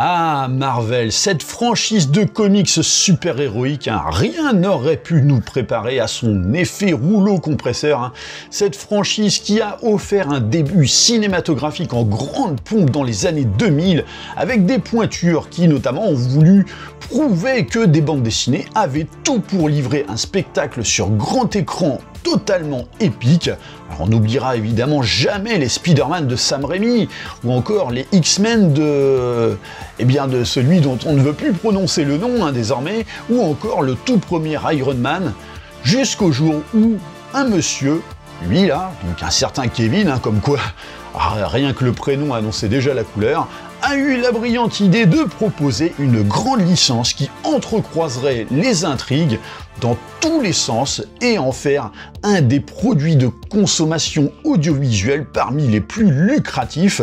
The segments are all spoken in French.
Ah, Marvel, cette franchise de comics super-héroïques, rien n'aurait pu nous préparer à son effet rouleau compresseur. Cette franchise qui a offert un début cinématographique en grande pompe dans les années 2000, avec des pointures qui notamment ont voulu prouver que des bandes dessinées avaient tout pour livrer un spectacle sur grand écran totalement épique. Alors on n'oubliera évidemment jamais les Spider-Man de Sam Raimi, ou encore les X-Men de celui dont on ne veut plus prononcer le nom désormais, ou encore le tout premier Iron Man, jusqu'au jour où un monsieur, lui là, donc un certain Kevin, comme quoi rien que le prénom annonçait déjà la couleur, a eu la brillante idée de proposer une grande licence qui entrecroiserait les intrigues dans tous les sens et en faire un des produits de consommation audiovisuelle parmi les plus lucratifs.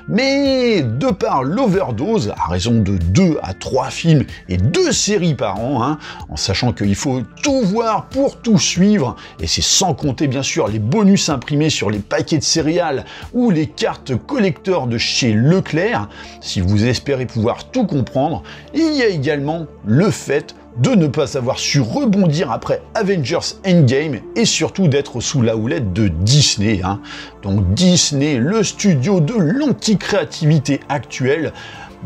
Mais de par l'overdose, à raison de 2 à 3 films et 2 séries par an, en sachant qu'il faut tout voir pour tout suivre, et c'est sans compter bien sûr les bonus imprimés sur les paquets de céréales ou les cartes collector de chez Leclerc, si vous espérez pouvoir tout comprendre, il y a également le fait de ne pas avoir su rebondir après Avengers Endgame et surtout d'être sous la houlette de Disney. Donc Disney, le studio de l'anti-créativité actuelle.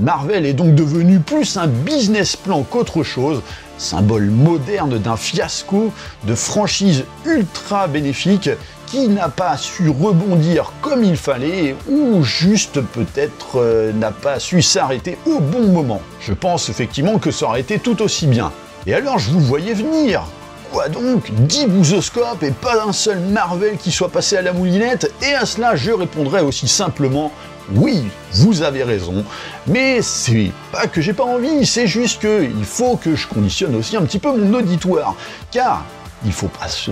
Marvel est donc devenu plus un business plan qu'autre chose, symbole moderne d'un fiasco de franchise ultra bénéfique qui n'a pas su rebondir comme il fallait ou juste peut-être n'a pas su s'arrêter au bon moment. Je pense effectivement que ça aurait été tout aussi bien. Et alors je vous voyais venir. Quoi donc? 10 bousoscopes et pas un seul Marvel qui soit passé à la moulinette? Et à cela je répondrai aussi simplement oui, vous avez raison, mais c'est pas que j'ai pas envie, c'est juste que il faut que je conditionne aussi un petit peu mon auditoire, car il faut pas se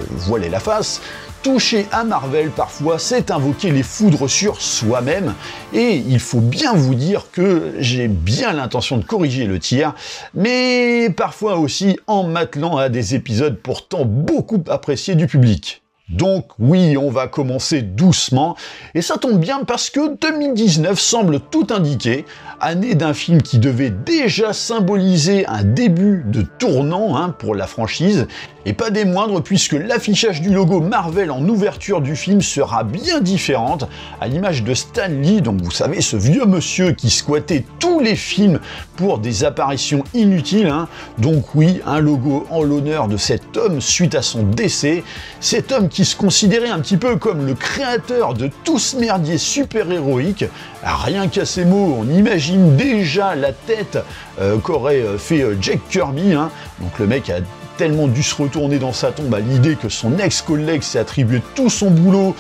voiler la face. Toucher à Marvel, parfois, c'est invoquer les foudres sur soi-même, et il faut bien vous dire que j'ai bien l'intention de corriger le tir, mais parfois aussi en m'attelant à des épisodes pourtant beaucoup appréciés du public. Donc oui, on va commencer doucement, et ça tombe bien parce que 2019 semble tout indiquer, année d'un film qui devait déjà symboliser un début de tournant pour la franchise, et pas des moindres puisque l'affichage du logo Marvel en ouverture du film sera bien différente, à l'image de Stan Lee, donc vous savez ce vieux monsieur qui squattait tous les films pour des apparitions inutiles, donc oui, un logo en l'honneur de cet homme suite à son décès, cet homme qui se considérait un petit peu comme le créateur de tout ce merdier super-héroïque. Rien qu'à ces mots, on imagine déjà la tête qu'aurait fait Jack Kirby, donc le mec a tellement dû se retourner dans sa tombe à l'idée que son ex-collègue s'est attribué tout son boulot,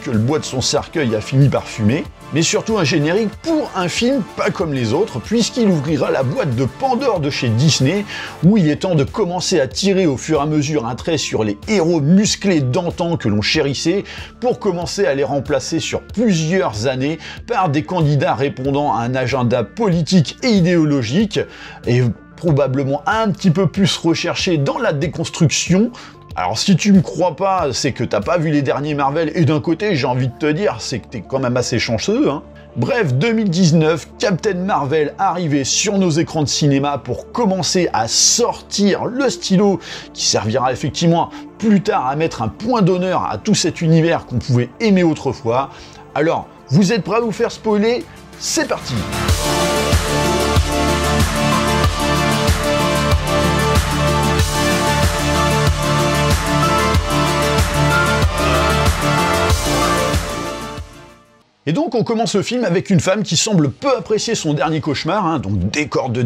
que le bois de son cercueil a fini par fumer. Mais surtout un générique pour un film pas comme les autres, puisqu'il ouvrira la boîte de Pandore de chez Disney, où il est temps de commencer à tirer au fur et à mesure un trait sur les héros musclés d'antan que l'on chérissait, pour commencer à les remplacer sur plusieurs années par des candidats répondant à un agenda politique et idéologique, et probablement un petit peu plus recherché dans la déconstruction. Alors si tu me crois pas, c'est que t'as pas vu les derniers Marvel, et d'un côté j'ai envie de te dire, c'est que t'es quand même assez chanceux. Bref, 2019, Captain Marvel arrivait sur nos écrans de cinéma pour commencer à sortir le stylo qui servira effectivement plus tard à mettre un point d'honneur à tout cet univers qu'on pouvait aimer autrefois. Alors, vous êtes prêts à vous faire spoiler? C'est parti! Et donc on commence le film avec une femme qui semble peu apprécier son dernier cauchemar, donc décor de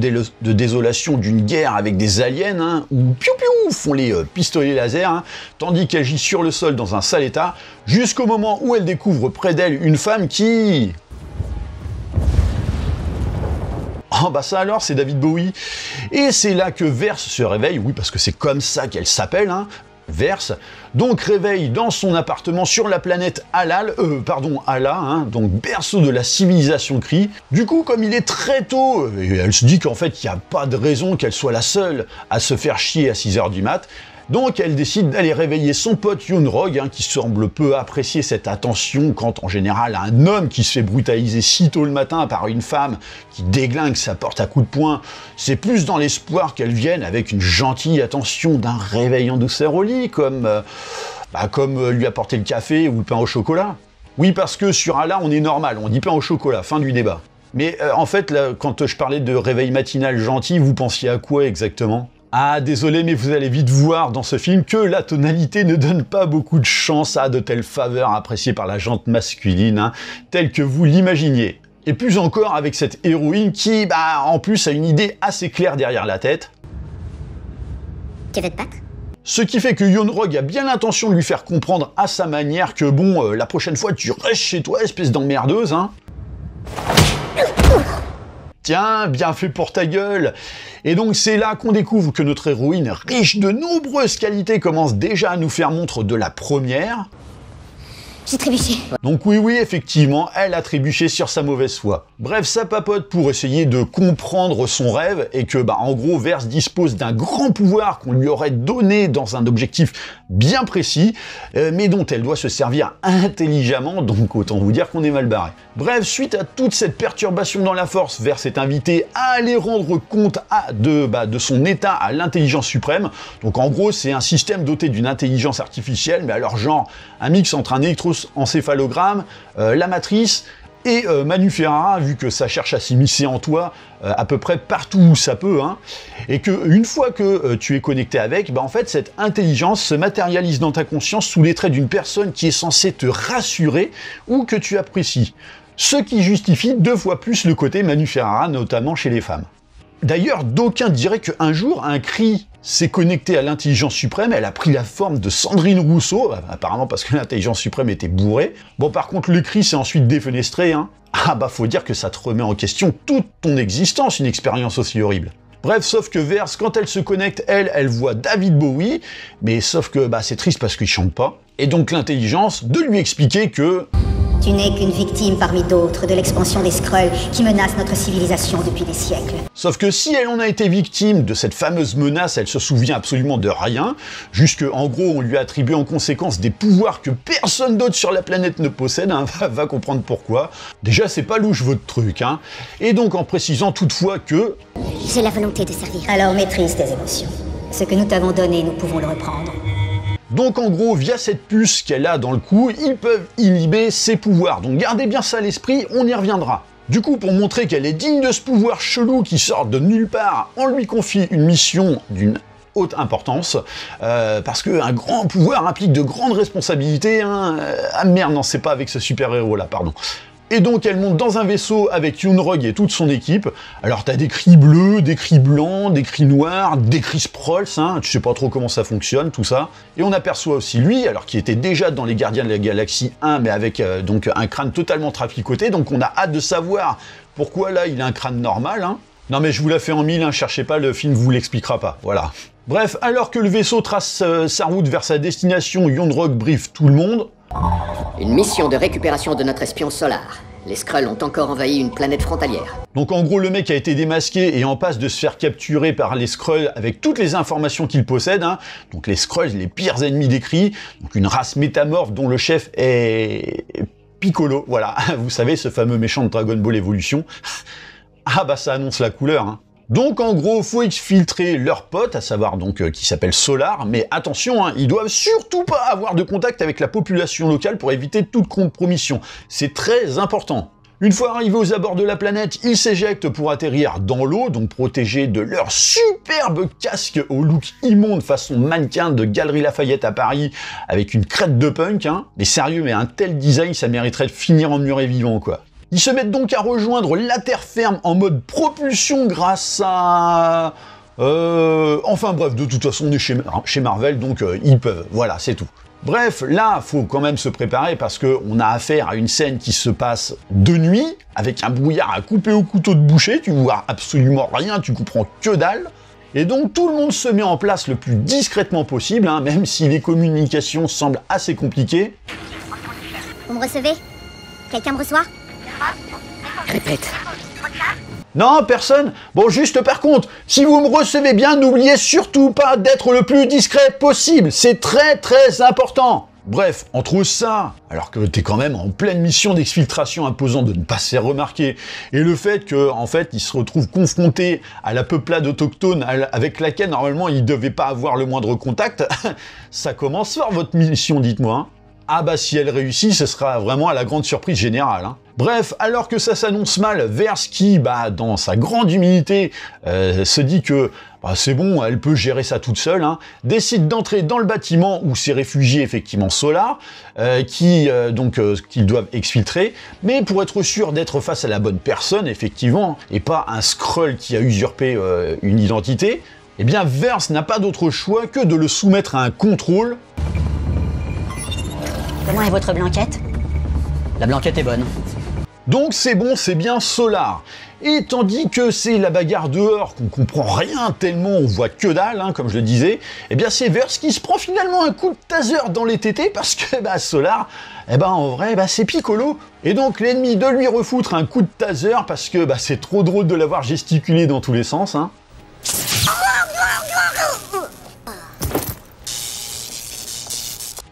désolation d'une guerre avec des aliens, où piou-piou font les pistolets laser, tandis qu'elle gît sur le sol dans un sale état, jusqu'au moment où elle découvre près d'elle une femme qui... Oh bah ça alors, c'est David Bowie. Et c'est là que Verse se réveille, oui parce que c'est comme ça qu'elle s'appelle, Verse, donc réveille dans son appartement sur la planète Ala, donc berceau de la civilisation Kree. Du coup, comme il est très tôt, et elle se dit qu'en fait, il n'y a pas de raison qu'elle soit la seule à se faire chier à 6h du mat', Donc elle décide d'aller réveiller son pote Yoon-rog, qui semble peu apprécier cette attention quand en général un homme qui se fait brutaliser si tôt le matin par une femme qui déglingue sa porte à coups de poing, c'est plus dans l'espoir qu'elle vienne avec une gentille attention d'un réveil en douceur au lit, comme lui apporter le café ou le pain au chocolat. Oui, parce que sur Allah, on est normal, on dit pain au chocolat, fin du débat. Mais en fait, là, quand je parlais de réveil matinal gentil, vous pensiez à quoi exactement ? Ah, désolé, mais vous allez vite voir dans ce film que la tonalité ne donne pas beaucoup de chance à de telles faveurs appréciées par la gente masculine, telles que vous l'imaginiez. Et plus encore avec cette héroïne qui, en plus, a une idée assez claire derrière la tête. Tu veux te battre ? Ce qui fait que Yoon-rog a bien l'intention de lui faire comprendre à sa manière que bon, la prochaine fois tu restes chez toi, espèce d'emmerdeuse, Tiens, bien fait pour ta gueule. Et donc c'est là qu'on découvre que notre héroïne, riche de nombreuses qualités, commence déjà à nous faire montre de la première. J'ai trébuché. Donc oui, effectivement, elle a trébuché sur sa mauvaise foi. Bref, ça papote pour essayer de comprendre son rêve et que, en gros, Verse dispose d'un grand pouvoir qu'on lui aurait donné dans un objectif bien précis, mais dont elle doit se servir intelligemment, donc autant vous dire qu'on est mal barré. Bref, suite à toute cette perturbation dans la force, Verse est invité à aller rendre compte de son état à l'intelligence suprême. Donc en gros, c'est un système doté d'une intelligence artificielle, mais alors genre un mix entre un électroencéphalogramme, la matrice et Manu Ferrara, vu que ça cherche à s'immiscer en toi à peu près partout où ça peut, et que une fois que tu es connecté avec, en fait cette intelligence se matérialise dans ta conscience sous les traits d'une personne qui est censée te rassurer ou que tu apprécies. Ce qui justifie 2 fois plus le côté Manu Ferrara, notamment chez les femmes. D'ailleurs, d'aucuns diraient qu'un jour, un cri s'est connecté à l'intelligence suprême, elle a pris la forme de Sandrine Rousseau, apparemment parce que l'intelligence suprême était bourrée. Bon, par contre, le cri s'est ensuite défenestré, faut dire que ça te remet en question toute ton existence, une expérience aussi horrible. Bref, sauf que Verse, quand elle se connecte, elle voit David Bowie, mais sauf que c'est triste parce qu'il chante pas. Et donc l'intelligence de lui expliquer que... Tu n'es qu'une victime parmi d'autres de l'expansion des Skrulls qui menacent notre civilisation depuis des siècles. Sauf que si elle en a été victime de cette fameuse menace, elle se souvient absolument de rien, juste qu'en gros on lui a attribué en conséquence des pouvoirs que personne d'autre sur la planète ne possède, va comprendre pourquoi. Déjà c'est pas louche votre truc, Et donc en précisant toutefois que... J'ai la volonté de servir. Alors maîtrise tes émotions. Ce que nous t'avons donné, nous pouvons le reprendre. Donc en gros, via cette puce qu'elle a dans le cou, ils peuvent inhiber ses pouvoirs. Donc gardez bien ça à l'esprit, on y reviendra. Du coup, pour montrer qu'elle est digne de ce pouvoir chelou qui sort de nulle part, on lui confie une mission d'une haute importance, parce qu'un grand pouvoir implique de grandes responsabilités. Ah merde, non, c'est pas avec ce super-héros là, pardon. Et donc elle monte dans un vaisseau avec Yoon-rog et toute son équipe. Alors t'as des cris bleus, des cris blancs, des cris noirs, des cris Sprols, tu sais pas trop comment ça fonctionne, tout ça. Et on aperçoit aussi lui, alors qui était déjà dans les Gardiens de la Galaxie 1, mais avec donc un crâne totalement traficoté, donc on a hâte de savoir pourquoi là il a un crâne normal. Non mais je vous la fais en mille, cherchez pas, le film vous l'expliquera pas, voilà. Bref, alors que le vaisseau trace sa route vers sa destination, Yoon-rog briefe tout le monde. Une mission de récupération de notre espion Solar. Les Skrulls ont encore envahi une planète frontalière. Donc en gros, le mec a été démasqué et en passe de se faire capturer par les Skrulls avec toutes les informations qu'il possède. Donc les Skrulls, les pires ennemis des Kree, donc une race métamorphe dont le chef est Piccolo. Voilà, vous savez, ce fameux méchant de Dragon Ball Evolution. Ça annonce la couleur. Donc en gros, faut exfiltrer leur pote, à savoir donc qui s'appelle Solar, mais attention, ils doivent surtout pas avoir de contact avec la population locale pour éviter toute compromission. C'est très important. Une fois arrivés aux abords de la planète, ils s'éjectent pour atterrir dans l'eau, donc protégés de leur superbe casque au look immonde façon mannequin de Galerie Lafayette à Paris, avec une crête de punk. Mais sérieux, mais un tel design, ça mériterait de finir en muré vivant, quoi. Ils se mettent donc à rejoindre la terre ferme en mode propulsion grâce à... Enfin bref, de toute façon on est chez Marvel, donc ils peuvent, voilà, c'est tout. Bref, là, faut quand même se préparer parce qu'on a affaire à une scène qui se passe de nuit, avec un brouillard à couper au couteau de boucher, tu vois absolument rien, tu comprends que dalle. Et donc tout le monde se met en place le plus discrètement possible, même si les communications semblent assez compliquées. Vous me recevez? Quelqu'un me reçoit? Répète. Non, personne? Bon, juste par contre, si vous me recevez bien, n'oubliez surtout pas d'être le plus discret possible. C'est très très important. Bref, entre ça, alors que t'es quand même en pleine mission d'exfiltration imposant de ne pas se faire remarquer, et le fait que, en fait, il se retrouve confronté à la peuplade autochtone avec laquelle, normalement, il devait pas avoir le moindre contact, ça commence fort, votre mission, dites-moi, hein. Ah bah si elle réussit, ce sera vraiment à la grande surprise générale, hein. Bref, alors que ça s'annonce mal, Verse qui, dans sa grande humilité, se dit que c'est bon, elle peut gérer ça toute seule, hein, décide d'entrer dans le bâtiment où s'est réfugié effectivement Solar, qu'ils doivent exfiltrer, mais pour être sûr d'être face à la bonne personne, effectivement, et pas un Skrull qui a usurpé une identité, eh bien Verse n'a pas d'autre choix que de le soumettre à un contrôle. Comment est votre blanquette? La blanquette est bonne. Donc c'est bon, c'est bien Solar. Et tandis que c'est la bagarre dehors, qu'on comprend rien tellement on voit que dalle, hein, comme je le disais, eh bien c'est Verse qui se prend finalement un coup de taser dans les tétés parce que Solar, en vrai, c'est Piccolo. Et donc l'ennemi de lui refoutre un coup de taser parce que c'est trop drôle de l'avoir gesticulé dans tous les sens, hein.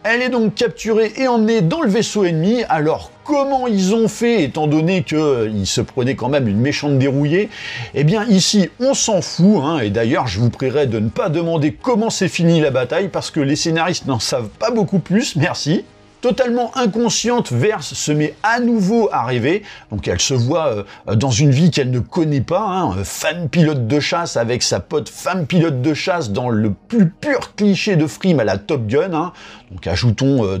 Elle est donc capturée et emmenée dans le vaisseau ennemi. Alors comment ils ont fait, étant donné qu'ils se prenaient quand même une méchante dérouillée? Eh bien ici, on s'en fout, hein, et d'ailleurs je vous prierai de ne pas demander comment s'est finie la bataille, parce que les scénaristes n'en savent pas beaucoup plus, merci. Totalement inconsciente, Verse se met à nouveau à rêver, donc elle se voit dans une vie qu'elle ne connaît pas, hein, femme pilote de chasse avec sa pote femme pilote de chasse dans le plus pur cliché de Frime à la Top Gun, hein. Donc ajoutons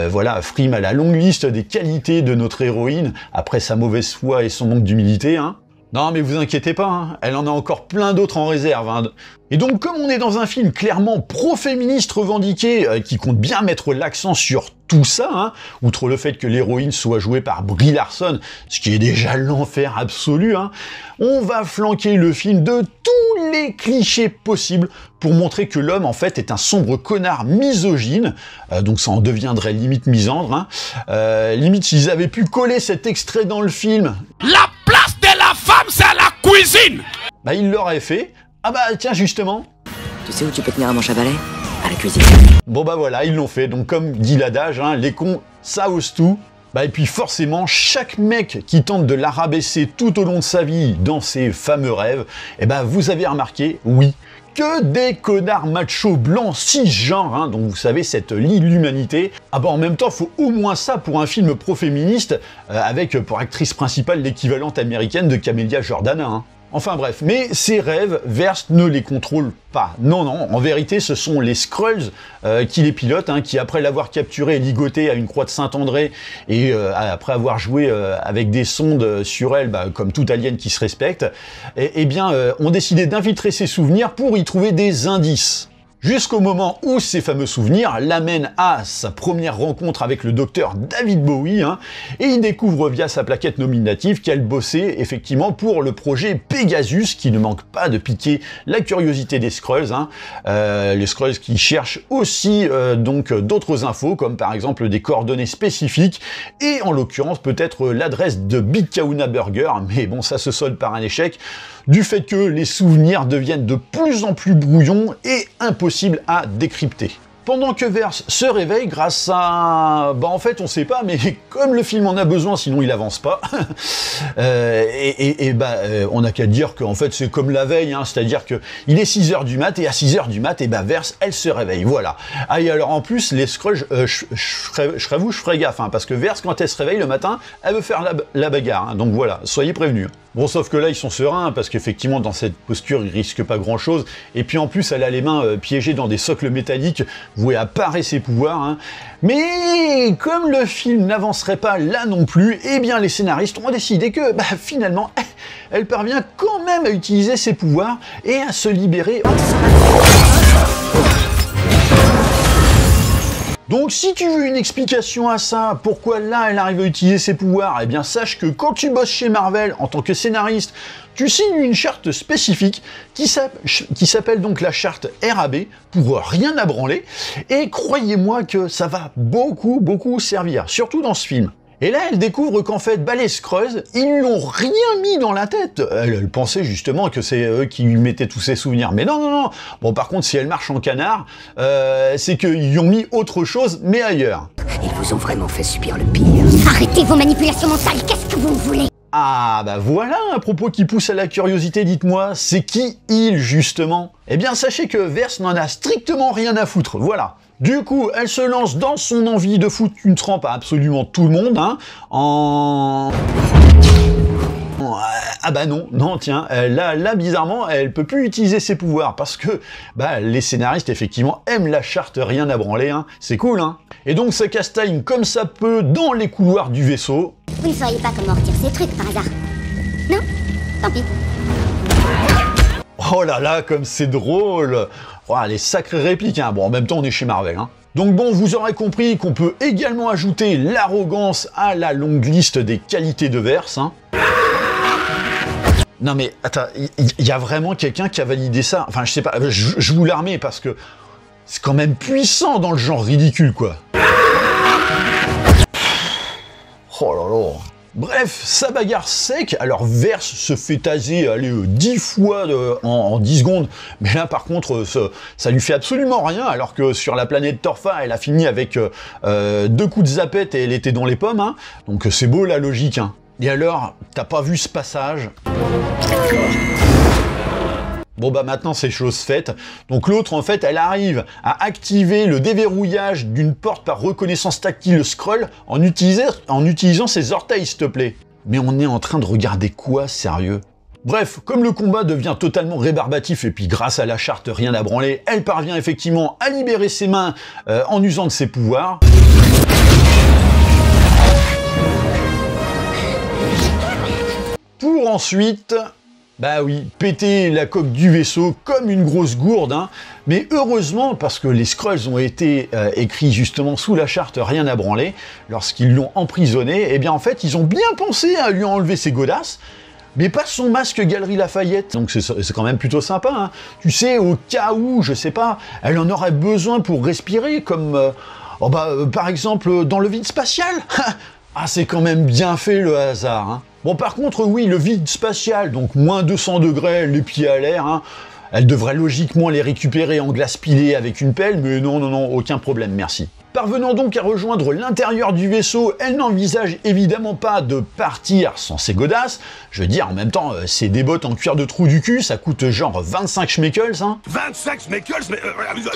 voilà, Frime à la longue liste des qualités de notre héroïne, après sa mauvaise foi et son manque d'humilité, hein. Non mais vous inquiétez pas, hein, elle en a encore plein d'autres en réserve, hein. Et donc comme on est dans un film clairement pro-féministe revendiqué, qui compte bien mettre l'accent sur tout ça, hein, outre le fait que l'héroïne soit jouée par Brie Larson, ce qui est déjà l'enfer absolu, hein, on va flanquer le film de tous les clichés possibles pour montrer que l'homme en fait est un sombre connard misogyne, donc ça en deviendrait limite misandre, hein. Limite s'ils avaient pu coller cet extrait dans le film. La place de la femme, c'est à la cuisine! Il l'aurait fait. Ah tiens, justement. Tu sais où tu peux tenir un manche à balai? À la cuisine. Bon voilà, ils l'ont fait. Donc comme dit l'adage, hein, les cons, ça ose tout. Et puis forcément, chaque mec qui tente de la rabaisser tout au long de sa vie dans ses fameux rêves, vous avez remarqué, oui, que des connards machos blancs cisgenres, hein, donc vous savez, cette l'humanité. En même temps, faut au moins ça pour un film pro-féministe, avec pour actrice principale l'équivalente américaine de Camélia Jordana, hein. Enfin bref, mais ces rêves, Verse ne les contrôle pas. Non, en vérité, ce sont les Skrulls qui les pilotent, hein, qui après l'avoir capturé et ligoté à une croix de Saint-André, et après avoir joué avec des sondes sur elle, comme tout alien qui se respecte, ont décidé d'infiltrer ses souvenirs pour y trouver des indices. Jusqu'au moment où ces fameux souvenirs l'amènent à sa première rencontre avec le docteur David Bowie, hein, et il découvre via sa plaquette nominative qu'elle bossait effectivement pour le projet Pegasus, qui ne manque pas de piquer la curiosité des Skrulls, hein. Les Skrulls qui cherchent aussi d'autres infos, comme par exemple des coordonnées spécifiques, et en l'occurrence peut-être l'adresse de Big Kahuna Burger, mais bon, ça se solde par un échec, du fait que les souvenirs deviennent de plus en plus brouillons et impossibles à décrypter. Pendant que Verse se réveille grâce à... en fait, on sait pas, mais comme le film en a besoin, sinon il avance pas, on n'a qu'à dire qu'en fait, c'est comme la veille, hein, c'est-à-dire que il est 6h du mat, et à 6h du mat, Verse, elle se réveille, voilà. Et alors, en plus, les Skrulls, je ferai gaffe, hein, parce que Verse, quand elle se réveille le matin, elle veut faire la bagarre, hein, donc voilà, soyez prévenus. Bon, sauf que là, ils sont sereins, parce qu'effectivement, dans cette posture, ils risquent pas grand-chose. Et puis, en plus, elle a les mains piégées dans des socles métalliques, voués à parer ses pouvoirs, hein. Mais, comme le film n'avancerait pas là non plus, les scénaristes ont décidé que, finalement, elle parvient quand même à utiliser ses pouvoirs et à se libérer. Donc si tu veux une explication à ça, pourquoi là elle arrive à utiliser ses pouvoirs, sache que quand tu bosses chez Marvel en tant que scénariste, tu signes une charte spécifique qui s'appelle donc la charte RAB, pour rien à branler, et croyez-moi que ça va beaucoup servir, surtout dans ce film. Et là, elle découvre qu'en fait, bah, les Skrulls, ils lui ont rien mis dans la tête. Elle pensait justement que c'est eux qui lui mettaient tous ses souvenirs. Mais non, non, non. Bon, par contre, si elle marche en canard, c'est qu'ils lui ont mis autre chose, mais ailleurs. Ils vous ont vraiment fait subir le pire. Arrêtez vos manipulations mentales, qu'est-ce que vous voulez? Ah, bah voilà un propos qui pousse à la curiosité, dites-moi. C'est qui il, justement? Eh bien, sachez que Verse n'en a strictement rien à foutre, voilà. Du coup, elle se lance dans son envie de foutre une trempe à absolument tout le monde, hein, Ah bah non, non, tiens, là, bizarrement, elle peut plus utiliser ses pouvoirs, parce que, bah, les scénaristes, effectivement, aiment la charte rien à branler, hein, c'est cool, hein. Et donc, ça castagne comme ça peut dans les couloirs du vaisseau. Vous ne sauriez pas comment retirer ces trucs par hasard? Non? Tant pis. Oh là là, comme c'est drôle! Oh, les sacrées répliques, hein. Bon, en même temps, on est chez Marvel, hein. Donc bon, vous aurez compris qu'on peut également ajouter l'arrogance à la longue liste des qualités de Verse, hein. Non mais, attends, il y a vraiment quelqu'un qui a validé ça? Enfin, je sais pas, je vous la remets parce que c'est quand même puissant dans le genre ridicule, quoi. Oh là là. Bref, ça bagarre sec, alors Verse se fait taser, allez, 10 fois en 10 secondes, mais là par contre, ça lui fait absolument rien, alors que sur la planète Torfa, elle a fini avec 2 coups de zapette et elle était dans les pommes, hein. Donc c'est beau la logique, hein. Et alors, t'as pas vu ce passage? Bon bah maintenant c'est chose faite. Donc l'autre en fait elle arrive à activer le déverrouillage d'une porte par reconnaissance tactile Skrull en utilisant ses orteils, s'il te plaît. Mais on est en train de regarder quoi, sérieux? Bref, comme le combat devient totalement rébarbatif et puis grâce à la charte rien à branler, elle parvient effectivement à libérer ses mains en usant de ses pouvoirs. Pour ensuite, bah oui, péter la coque du vaisseau comme une grosse gourde, hein. Mais heureusement, parce que les Skrulls ont été écrits justement sous la charte rien à branler, lorsqu'ils l'ont emprisonné, eh bien en fait, ils ont bien pensé à lui enlever ses godasses, mais pas son masque Galerie Lafayette. Donc c'est quand même plutôt sympa, hein. Tu sais, au cas où, je sais pas, elle en aurait besoin pour respirer, comme, par exemple, dans le vide spatial. Ah, c'est quand même bien fait le hasard, hein. Bon, par contre, oui, le vide spatial, donc moins 200 degrés, les pieds à l'air, hein, elle devrait logiquement les récupérer en glace pilée avec une pelle, mais non, non, non, aucun problème, merci. Parvenant donc à rejoindre l'intérieur du vaisseau, elle n'envisage évidemment pas de partir sans ses godasses. Je veux dire, en même temps, c'est des bottes en cuir de trou du cul, ça coûte genre 25 schmeckles, hein. 25 schmeckles, mais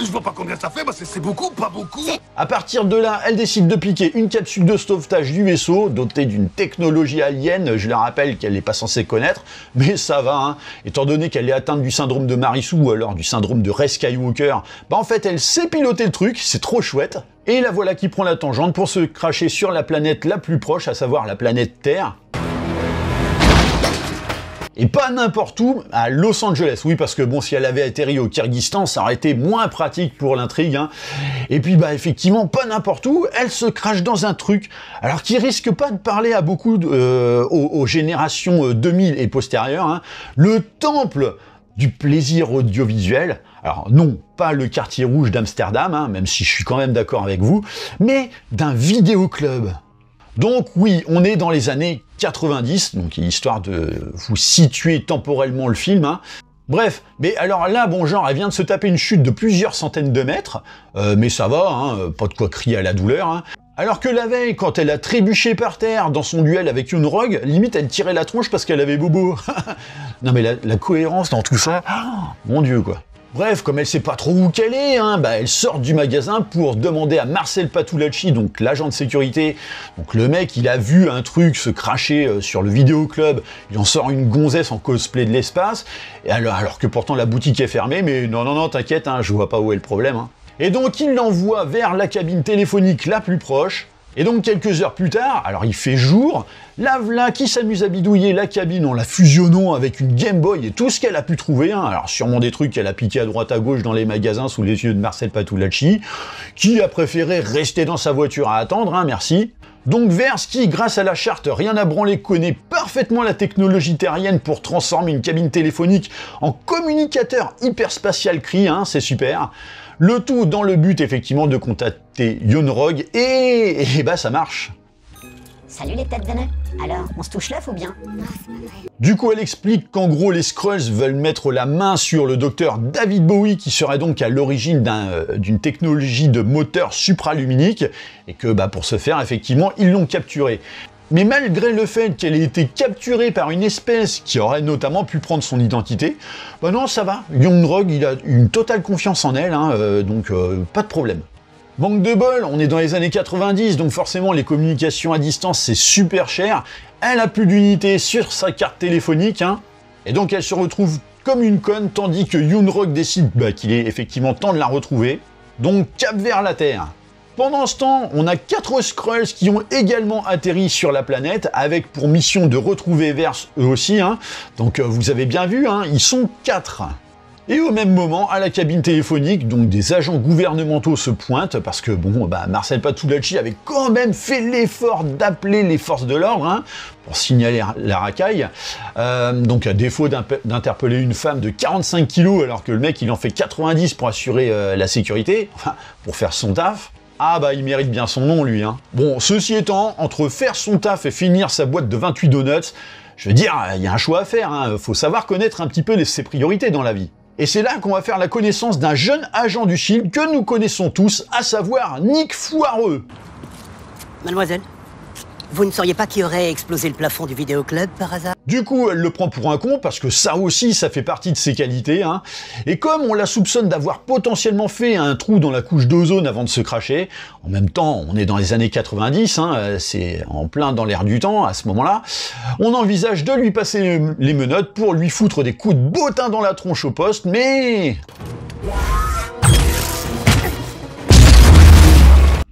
je vois pas combien ça fait, bah c'est beaucoup, pas beaucoup. À partir de là, elle décide de piquer une capsule de sauvetage du vaisseau, dotée d'une technologie alien, je la rappelle qu'elle n'est pas censée connaître, mais ça va, hein. Étant donné qu'elle est atteinte du syndrome de Marissou ou alors du syndrome de Rey Skywalker, bah en fait elle sait piloter le truc, c'est trop chouette. Et la voilà qui prend la tangente pour se cracher sur la planète la plus proche, à savoir la planète Terre. Et pas n'importe où, à Los Angeles. Oui, parce que bon, si elle avait atterri au Kyrgyzstan, ça aurait été moins pratique pour l'intrigue, hein. Et puis, bah, effectivement, pas n'importe où, elle se crache dans un truc, alors qui risque pas de parler à beaucoup aux générations 2000 et postérieures, hein. Le temple du plaisir audiovisuel. Alors non, pas le quartier rouge d'Amsterdam, hein, même si je suis quand même d'accord avec vous, mais d'un vidéoclub. Donc oui, on est dans les années 90, donc histoire de vous situer temporellement le film, hein. Bref, mais alors là, bon genre, elle vient de se taper une chute de plusieurs centaines de mètres, mais ça va, hein, pas de quoi crier à la douleur, hein. Alors que la veille, quand elle a trébuché par terre dans son duel avec Yoon Rog, limite elle tirait la tronche parce qu'elle avait bobo. Non mais la cohérence dans tout ça, oh, mon Dieu quoi. Bref, comme elle sait pas trop où qu'elle est, hein, bah elle sort du magasin pour demander à Marcel Patulacci, donc l'agent de sécurité. Donc le mec, il a vu un truc se cracher sur le vidéoclub, il en sort une gonzesse en cosplay de l'espace, et alors que pourtant la boutique est fermée, mais non, non, non, t'inquiète, hein, je vois pas où est le problème, hein. Et donc il l'envoie vers la cabine téléphonique la plus proche, et donc quelques heures plus tard, alors il fait jour, la v'là qui s'amuse à bidouiller la cabine en la fusionnant avec une Game Boy et tout ce qu'elle a pu trouver, hein. Alors sûrement des trucs qu'elle a piqué à droite à gauche dans les magasins sous les yeux de Marcel Patulacci, qui a préféré rester dans sa voiture à attendre, hein, merci. Donc Verse, qui, grâce à la charte rien à branler, connaît parfaitement la technologie terrienne pour transformer une cabine téléphonique en communicateur hyperspatial CRI, hein, c'est super. Le tout dans le but, effectivement, de contacter Yoon Rog, et bah ça marche. Salut les têtes de nœud. Alors, on se touche l'œuf ou bien? Du coup, elle explique qu'en gros, les Skrulls veulent mettre la main sur le docteur David Bowie, qui serait donc à l'origine d'une technologie de moteur supraluminique, et que pour ce faire, effectivement, ils l'ont capturée. Mais malgré le fait qu'elle ait été capturée par une espèce qui aurait notamment pu prendre son identité, non, ça va. Young Rogue, il a une totale confiance en elle, donc pas de problème. Manque de bol, on est dans les années 90, donc forcément les communications à distance c'est super cher. Elle a plus d'unités sur sa carte téléphonique, et donc elle se retrouve comme une conne, tandis que Young Rogue décide qu'il est effectivement temps de la retrouver. Donc cap vers la Terre. Pendant ce temps, on a 4 Skrulls qui ont également atterri sur la planète, avec pour mission de retrouver Verse eux aussi. Donc vous avez bien vu, ils sont 4. Et au même moment, à la cabine téléphonique, donc des agents gouvernementaux se pointent, parce que Marcel Patulacci avait quand même fait l'effort d'appeler les forces de l'ordre, pour signaler la racaille. Donc à défaut d'interpeller une femme de 45 kilos, alors que le mec il en fait 90 pour assurer la sécurité, pour faire son taf. Il mérite bien son nom, lui. Bon, ceci étant, entre faire son taf et finir sa boîte de 28 donuts, je veux dire, il y a un choix à faire. Faut savoir connaître un petit peu ses priorités dans la vie. Et c'est là qu'on va faire la connaissance d'un jeune agent du SHIELD que nous connaissons tous, à savoir Nick Foireux. Mademoiselle, vous ne sauriez pas qui aurait explosé le plafond du vidéoclub par hasard? Du coup, elle le prend pour un con, parce que ça aussi, ça fait partie de ses qualités. Et comme on la soupçonne d'avoir potentiellement fait un trou dans la couche d'ozone avant de se cracher, en même temps, on est dans les années 90, c'est en plein dans l'air du temps à ce moment-là, on envisage de lui passer les menottes pour lui foutre des coups de bottin dans la tronche au poste, mais...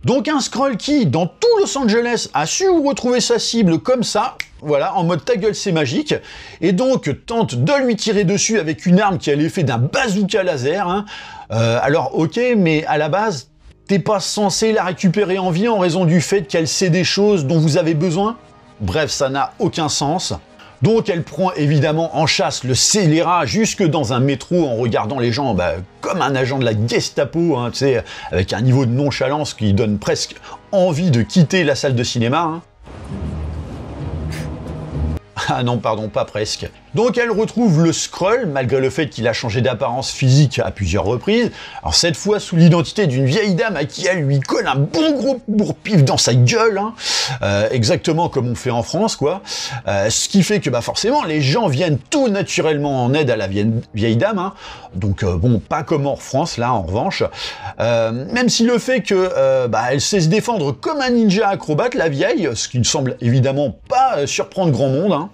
Donc un Skrull qui, dans tout Los Angeles, a su retrouver sa cible comme ça, voilà, en mode ta gueule c'est magique, et donc tente de lui tirer dessus avec une arme qui a l'effet d'un bazooka laser. Alors ok, mais à la base, t'es pas censé la récupérer en vie en raison du fait qu'elle sait des choses dont vous avez besoin? Bref, ça n'a aucun sens. Donc elle prend évidemment en chasse le scélérat jusque dans un métro en regardant les gens comme un agent de la Gestapo, tu sais, avec un niveau de nonchalance qui donne presque envie de quitter la salle de cinéma. Ah non, pardon, pas presque. Donc elle retrouve le Skrull, malgré le fait qu'il a changé d'apparence physique à plusieurs reprises, alors cette fois sous l'identité d'une vieille dame à qui elle lui colle un bon gros bourre-pif dans sa gueule, exactement comme on fait en France, quoi. Ce qui fait que forcément les gens viennent tout naturellement en aide à la vieille dame, donc bon, pas comme en France là en revanche, même si le fait que elle sait se défendre comme un ninja acrobate, la vieille, ce qui ne semble évidemment pas surprendre grand monde.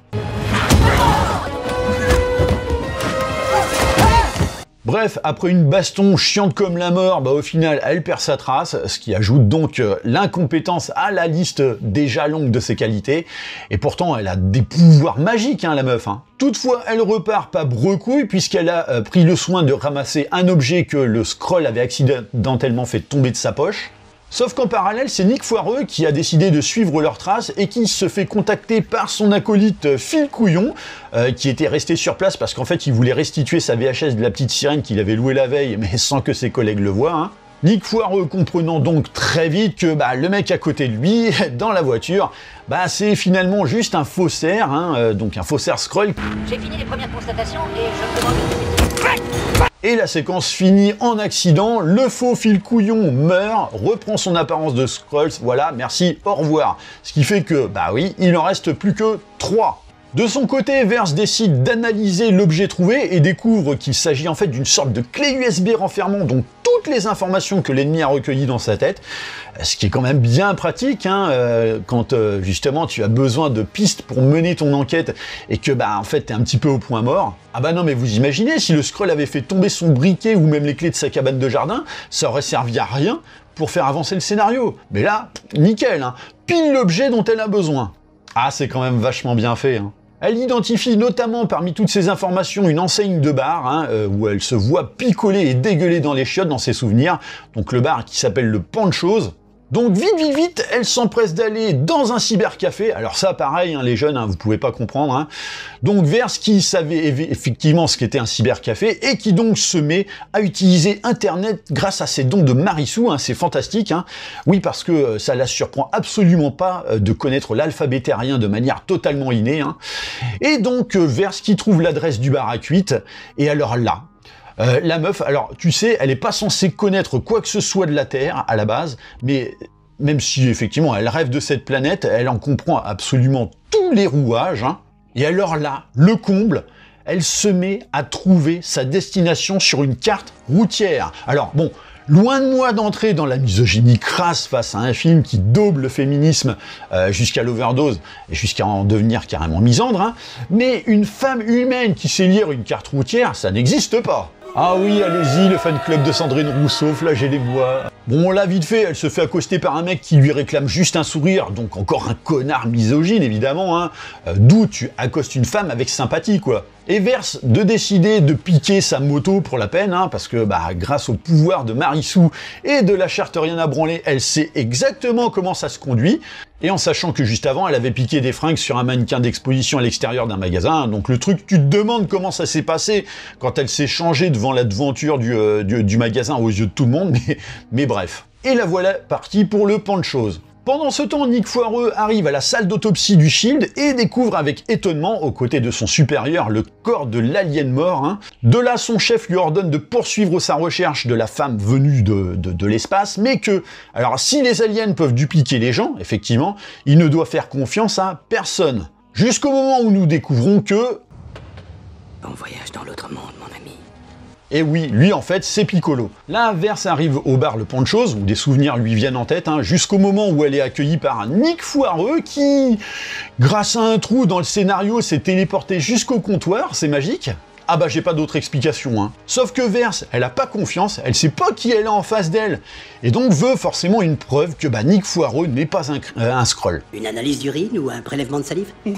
Bref, après une baston chiante comme la mort, au final, elle perd sa trace, ce qui ajoute donc l'incompétence à la liste déjà longue de ses qualités. Et pourtant, elle a des pouvoirs magiques, la meuf. Toutefois, elle repart pas brecouille, puisqu'elle a pris le soin de ramasser un objet que le Skrull avait accidentellement fait tomber de sa poche. Sauf qu'en parallèle, c'est Nick Foireux qui a décidé de suivre leurs traces et qui se fait contacter par son acolyte Phil Couillon, qui était resté sur place parce qu'en fait il voulait restituer sa VHS de la petite sirène qu'il avait louée la veille, mais sans que ses collègues le voient. Nick Foireux comprenant donc très vite que le mec à côté de lui, dans la voiture, c'est finalement juste un faussaire, donc un faussaire Skrull. J'ai fini les premières constatations et je me demande... Et la séquence finit en accident, le faux Phil Couillon meurt, reprend son apparence de Skrulls, voilà, merci, au revoir. Ce qui fait que, oui, il en reste plus que 3. De son côté, Verse décide d'analyser l'objet trouvé et découvre qu'il s'agit en fait d'une sorte de clé USB renfermant donc toutes les informations que l'ennemi a recueillies dans sa tête, ce qui est quand même bien pratique quand justement tu as besoin de pistes pour mener ton enquête et que en fait t'es un petit peu au point mort. Ah non mais vous imaginez, si le Skrull avait fait tomber son briquet ou même les clés de sa cabane de jardin, ça aurait servi à rien pour faire avancer le scénario. Mais là, nickel, pile l'objet dont elle a besoin. Ah, c'est quand même vachement bien fait. Elle identifie notamment parmi toutes ces informations une enseigne de bar, où elle se voit picoler et dégueuler dans les chiottes dans ses souvenirs. Donc le bar qui s'appelle le Pancho's. Donc vite, elle s'empresse d'aller dans un cybercafé. Alors ça, pareil, hein, les jeunes, hein, vous pouvez pas comprendre. Hein. Donc Vers qui savait effectivement ce qu'était un cybercafé et qui donc se met à utiliser Internet grâce à ses dons de Marissou. Hein, c'est fantastique. Hein. Oui, parce que ça la surprend absolument pas de connaître l'alphabet terrien de manière totalement innée. Hein. Et donc Vers qui trouve l'adresse du bar à 8. Et alors là, la meuf, alors tu sais, elle est pas censée connaître quoi que ce soit de la Terre à la base, mais même si effectivement elle rêve de cette planète, elle en comprend absolument tous les rouages. Hein. Et alors là, le comble, elle se met à trouver sa destination sur une carte routière. Alors bon, loin de moi d'entrer dans la misogynie crasse face à un film qui daube le féminisme jusqu'à l'overdose et jusqu'à en devenir carrément misandre, hein, mais une femme humaine qui sait lire une carte routière, ça n'existe pas. Ah oui, allez-y, le fan club de Sandrine Rousseau, flagellez-moi. Bon, là, vite fait, elle se fait accoster par un mec qui lui réclame juste un sourire, donc encore un connard misogyne, évidemment, hein. D'où tu accostes une femme avec sympathie, quoi. Et Vers de décider de piquer sa moto pour la peine, hein, parce que bah, grâce au pouvoir de Marissou et de la charte rien à branler, elle sait exactement comment ça se conduit, et en sachant que juste avant, elle avait piqué des fringues sur un mannequin d'exposition à l'extérieur d'un magasin, donc le truc, tu te demandes comment ça s'est passé quand elle s'est changée devant la devanture du magasin aux yeux de tout le monde, mais bref. Et la voilà partie pour le pan de choses. Pendant ce temps, Nick Foireux arrive à la salle d'autopsie du Shield et découvre avec étonnement, aux côtés de son supérieur, le corps de l'alien mort. Hein. De là, son chef lui ordonne de poursuivre sa recherche de la femme venue de l'espace, mais que, alors si les aliens peuvent dupliquer les gens, effectivement, il ne doit faire confiance à personne. Jusqu'au moment où nous découvrons que... Bon voyage dans l'autre monde, mon ami. Et oui, lui en fait, c'est Piccolo. Là, Vers arrive au bar Le Pan de Choses, où des souvenirs lui viennent en tête, hein, jusqu'au moment où elle est accueillie par un Nick Foireux qui, grâce à un trou dans le scénario, s'est téléporté jusqu'au comptoir, c'est magique. Ah bah j'ai pas d'autre explication, hein. Sauf que Vers, elle a pas confiance, elle sait pas qui elle a en face d'elle, et donc veut forcément une preuve que bah, Nick Foireux n'est pas un Skrull. Une analyse d'urine ou un prélèvement de salive? Non,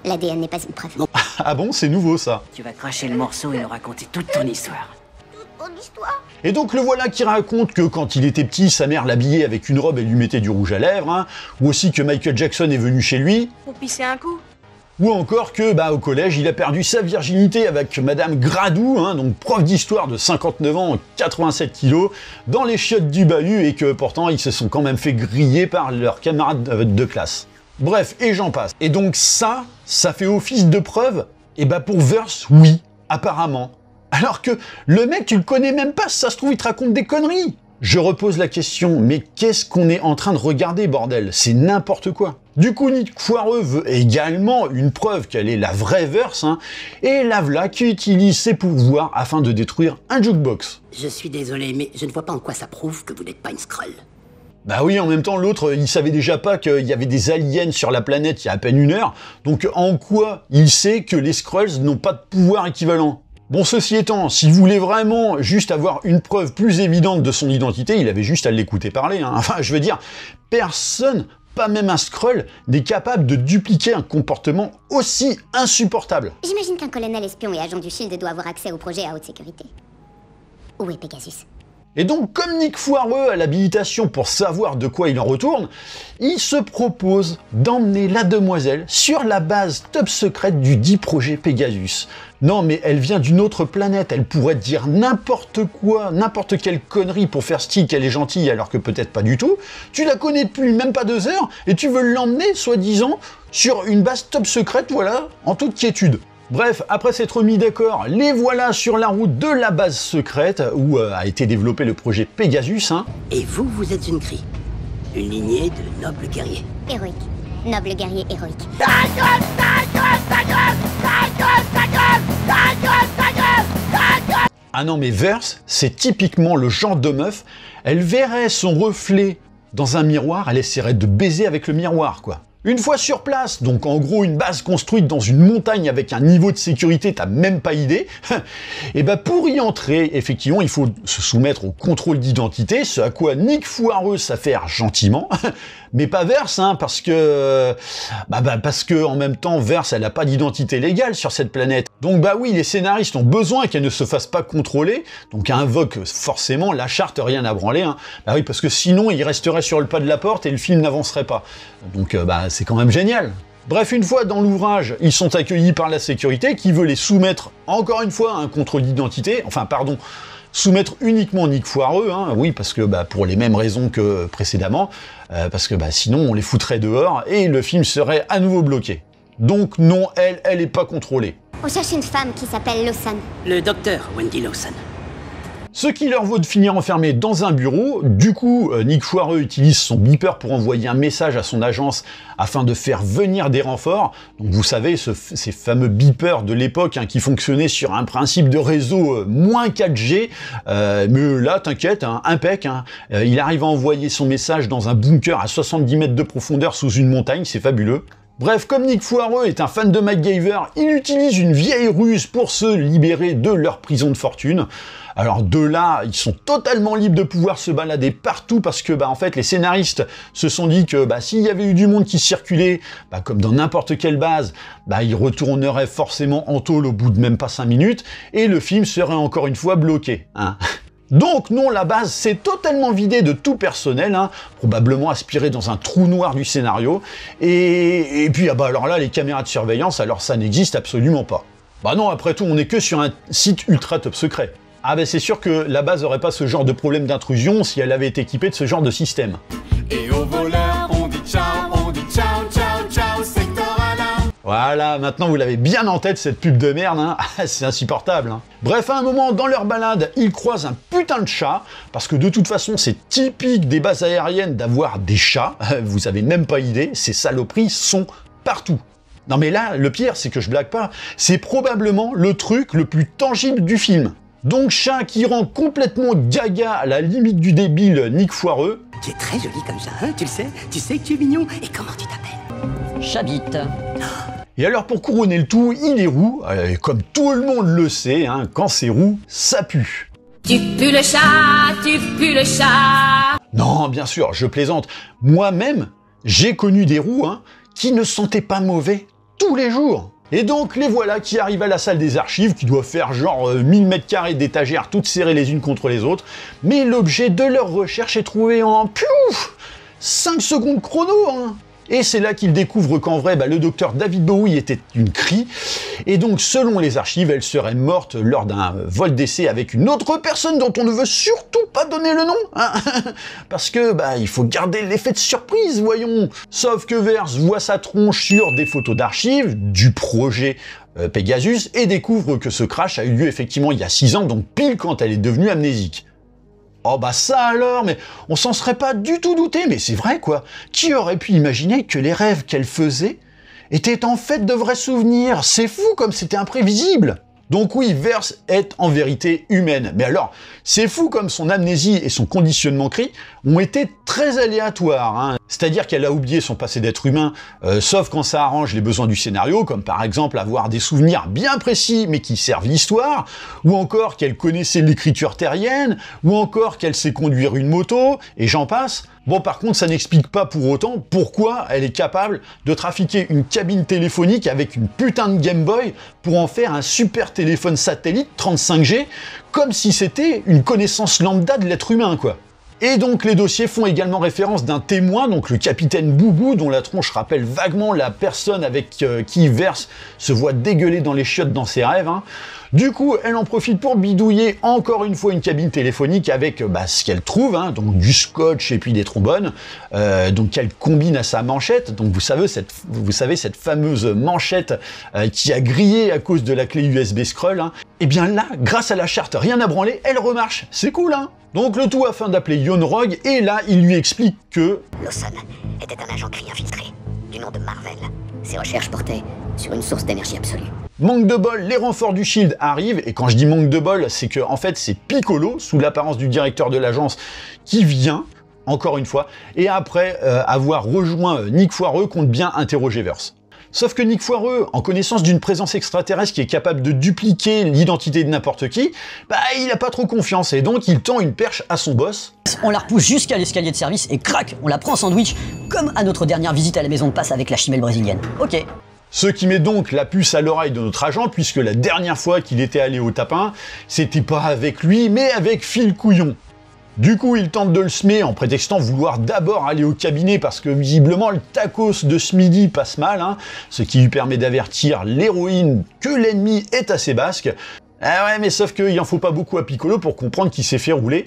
l'ADN n'est pas une preuve. Non. Ah bon, c'est nouveau ça. Tu vas cracher le morceau et nous raconter toute ton histoire. Mon histoire. Et donc le voilà qui raconte que quand il était petit, sa mère l'habillait avec une robe et lui mettait du rouge à lèvres, hein, ou aussi que Michael Jackson est venu chez lui. Pour pisser un coup. Ou encore que, bah, au collège, il a perdu sa virginité avec Madame Gradou, hein, donc prof d'histoire de 59 ans, 87 kilos, dans les chiottes du bahut, et que pourtant ils se sont quand même fait griller par leurs camarades de classe. Bref, et j'en passe. Et donc ça fait office de preuve? Et bah pour Vers, oui, apparemment. Alors que le mec, tu le connais même pas, si ça se trouve, il te raconte des conneries. Je repose la question, mais qu'est-ce qu'on est en train de regarder, bordel? C'est n'importe quoi. Du coup, Nick Foireux veut également une preuve qu'elle est la vraie Vers, hein, et la voilà qui utilise ses pouvoirs afin de détruire un jukebox. Je suis désolé, mais je ne vois pas en quoi ça prouve que vous n'êtes pas une Skrull. Bah oui, en même temps, l'autre, il savait déjà pas qu'il y avait des aliens sur la planète il y a à peine une heure, donc en quoi il sait que les Skrulls n'ont pas de pouvoir équivalent? Bon, ceci étant, s'il voulait vraiment juste avoir une preuve plus évidente de son identité, il avait juste à l'écouter parler, hein. Enfin, je veux dire, personne, pas même un Skrull, n'est capable de dupliquer un comportement aussi insupportable. J'imagine qu'un colonel espion et agent du Shield doit avoir accès au projet à haute sécurité. Où est Pegasus? Et donc, comme Nick Foireux a l'habilitation pour savoir de quoi il en retourne, il se propose d'emmener la demoiselle sur la base top secrète du dit projet Pegasus. Non, mais elle vient d'une autre planète, elle pourrait dire n'importe quoi, n'importe quelle connerie pour faire style qu'elle est gentille alors que peut-être pas du tout. Tu la connais depuis même pas 2 heures et tu veux l'emmener, soi-disant, sur une base top secrète, voilà, en toute quiétude. Bref, après s'être mis d'accord, les voilà sur la route de la base secrète où a été développé le projet Pegasus. Hein. Et vous, vous êtes une Kree. Une lignée de nobles guerriers. Héroïque. Noble guerrier héroïque. Ah non mais Vers, c'est typiquement le genre de meuf, elle verrait son reflet dans un miroir, elle essaierait de baiser avec le miroir, quoi. Une fois sur place, donc en gros une base construite dans une montagne avec un niveau de sécurité, t'as même pas idée, et bah pour y entrer, effectivement, il faut se soumettre au contrôle d'identité, ce à quoi Nick Foireux s'affaire gentiment, Mais pas Verse, hein, parce que en même temps, Verse, elle n'a pas d'identité légale sur cette planète. Donc bah oui, les scénaristes ont besoin qu'elle ne se fasse pas contrôler, donc invoque forcément la charte rien à branler. Hein. Bah oui, parce que sinon, il resterait sur le pas de la porte et le film n'avancerait pas. Donc c'est quand même génial. Bref, une fois dans l'ouvrage, ils sont accueillis par la sécurité qui veut les soumettre, encore une fois, à un contrôle d'identité, enfin pardon, soumettre uniquement Nick Foireux, hein, oui, parce que pour les mêmes raisons que précédemment, parce que sinon on les foutrait dehors et le film serait à nouveau bloqué. Donc non, elle est pas contrôlée. On cherche une femme qui s'appelle Lawson. Le docteur Wendy Lawson. Ce qui leur vaut de finir enfermés dans un bureau. Du coup, Nick Foireux utilise son beeper pour envoyer un message à son agence afin de faire venir des renforts. Donc vous savez, ces fameux beepers de l'époque qui fonctionnaient sur un principe de réseau moins 4G. Mais là, t'inquiète, impec. Il arrive à envoyer son message dans un bunker à 70 mètres de profondeur sous une montagne, c'est fabuleux. Bref, comme Nick Foireux est un fan de MacGyver, il utilise une vieille ruse pour se libérer de leur prison de fortune. Alors de là, ils sont totalement libres de pouvoir se balader partout parce que en fait les scénaristes se sont dit que s'il y avait eu du monde qui circulait, comme dans n'importe quelle base, ils retourneraient forcément en tôle au bout de même pas 5 minutes et le film serait encore une fois bloqué. Donc non, la base s'est totalement vidée de tout personnel, probablement aspiré dans un trou noir du scénario, et puis alors là, les caméras de surveillance, alors ça n'existe absolument pas. Non, après tout, on n'est que sur un site ultra top secret. C'est sûr que la base n'aurait pas ce genre de problème d'intrusion si elle avait été équipée de ce genre de système. Et au voleur, on dit ciao, ciao, secteur Alain. Voilà, maintenant vous l'avez bien en tête cette pub de merde, c'est insupportable. Bref, à un moment, dans leur balade, ils croisent un putain de chat, parce que de toute façon, c'est typique des bases aériennes d'avoir des chats, vous avez même pas idée, ces saloperies sont partout. Non mais là, le pire, c'est que je blague pas, c'est probablement le truc le plus tangible du film. Donc chat qui rend complètement gaga à la limite du débile Nick Foireux. Tu es très joli comme ça, tu le sais que tu es mignon. Et comment tu t'appelles? Chabite. Et alors pour couronner le tout, il est roux, et comme tout le monde le sait, quand c'est roux, ça pue. Tu pues le chat. Non, bien sûr, je plaisante. Moi-même, j'ai connu des roux qui ne sentaient pas mauvais tous les jours. Et donc, les voilà qui arrivent à la salle des archives, qui doit faire genre 1000 mètres carrés d'étagères toutes serrées les unes contre les autres, mais l'objet de leur recherche est trouvé en 5 secondes chrono. Et c'est là qu'ils découvrent qu'en vrai, le docteur David Bowie était une crie, et donc selon les archives, elle serait morte lors d'un vol d'essai avec une autre personne dont on ne veut surtout pas donner le nom, parce que il faut garder l'effet de surprise, voyons. Sauf que Verse voit sa tronche sur des photos d'archives du projet Pegasus et découvre que ce crash a eu lieu effectivement il y a 6 ans, donc pile quand elle est devenue amnésique. Oh ça alors, mais on s'en serait pas du tout douté, mais c'est vrai quoi. Qui aurait pu imaginer que les rêves qu'elle faisait étaient en fait de vrais souvenirs? C'est fou comme c'était imprévisible. Donc oui, Verse est en vérité humaine. Mais alors, c'est fou comme son amnésie et son conditionnement cri ont été très aléatoires. C'est-à-dire qu'elle a oublié son passé d'être humain, sauf quand ça arrange les besoins du scénario, comme par exemple avoir des souvenirs bien précis mais qui servent l'histoire, ou encore qu'elle connaissait l'écriture terrienne, ou encore qu'elle sait conduire une moto, et j'en passe. Bon, par contre, ça n'explique pas pour autant pourquoi elle est capable de trafiquer une cabine téléphonique avec une putain de Game Boy pour en faire un super téléphone satellite 35G, comme si c'était une connaissance lambda de l'être humain, quoi. Et donc les dossiers font également référence d'un témoin, donc le capitaine Boubou, dont la tronche rappelle vaguement la personne avec qui Verse se voit dégueuler dans les chiottes dans ses rêves. Du coup, elle en profite pour bidouiller encore une fois une cabine téléphonique avec ce qu'elle trouve, donc du scotch et puis des trombones, donc qu'elle combine à sa manchette. Donc vous savez cette fameuse manchette qui a grillé à cause de la clé USB Skrull. Et bien là, grâce à la charte rien à branler, elle remarche. C'est cool, Donc le tout afin d'appeler Yon Rogue, et là il lui explique que Lawson était un agent CRI infiltré, du nom de Marvel. Ses recherches portaient sur une source d'énergie absolue. Manque de bol, les renforts du SHIELD arrivent, et quand je dis manque de bol, c'est que en fait c'est Piccolo, sous l'apparence du directeur de l'agence, qui vient, encore une fois, et après avoir rejoint Nick Foireux, compte bien interroger Verse. Sauf que Nick Foireux, en connaissance d'une présence extraterrestre qui est capable de dupliquer l'identité de n'importe qui, il n'a pas trop confiance, et donc il tend une perche à son boss. Verse, on la repousse jusqu'à l'escalier de service et crac, on la prend en sandwich, comme à notre dernière visite à la maison de passe avec la chimelle brésilienne. Ok. Ce qui met donc la puce à l'oreille de notre agent, puisque la dernière fois qu'il était allé au tapin, c'était pas avec lui, mais avec Phil Couillon. Du coup, il tente de le semer en prétextant vouloir d'abord aller au cabinet parce que visiblement le tacos de ce midi passe mal, hein, ce qui lui permet d'avertir l'héroïne que l'ennemi est assez basque. Ah ouais, mais sauf qu'il en faut pas beaucoup à Piccolo pour comprendre qu'il s'est fait rouler.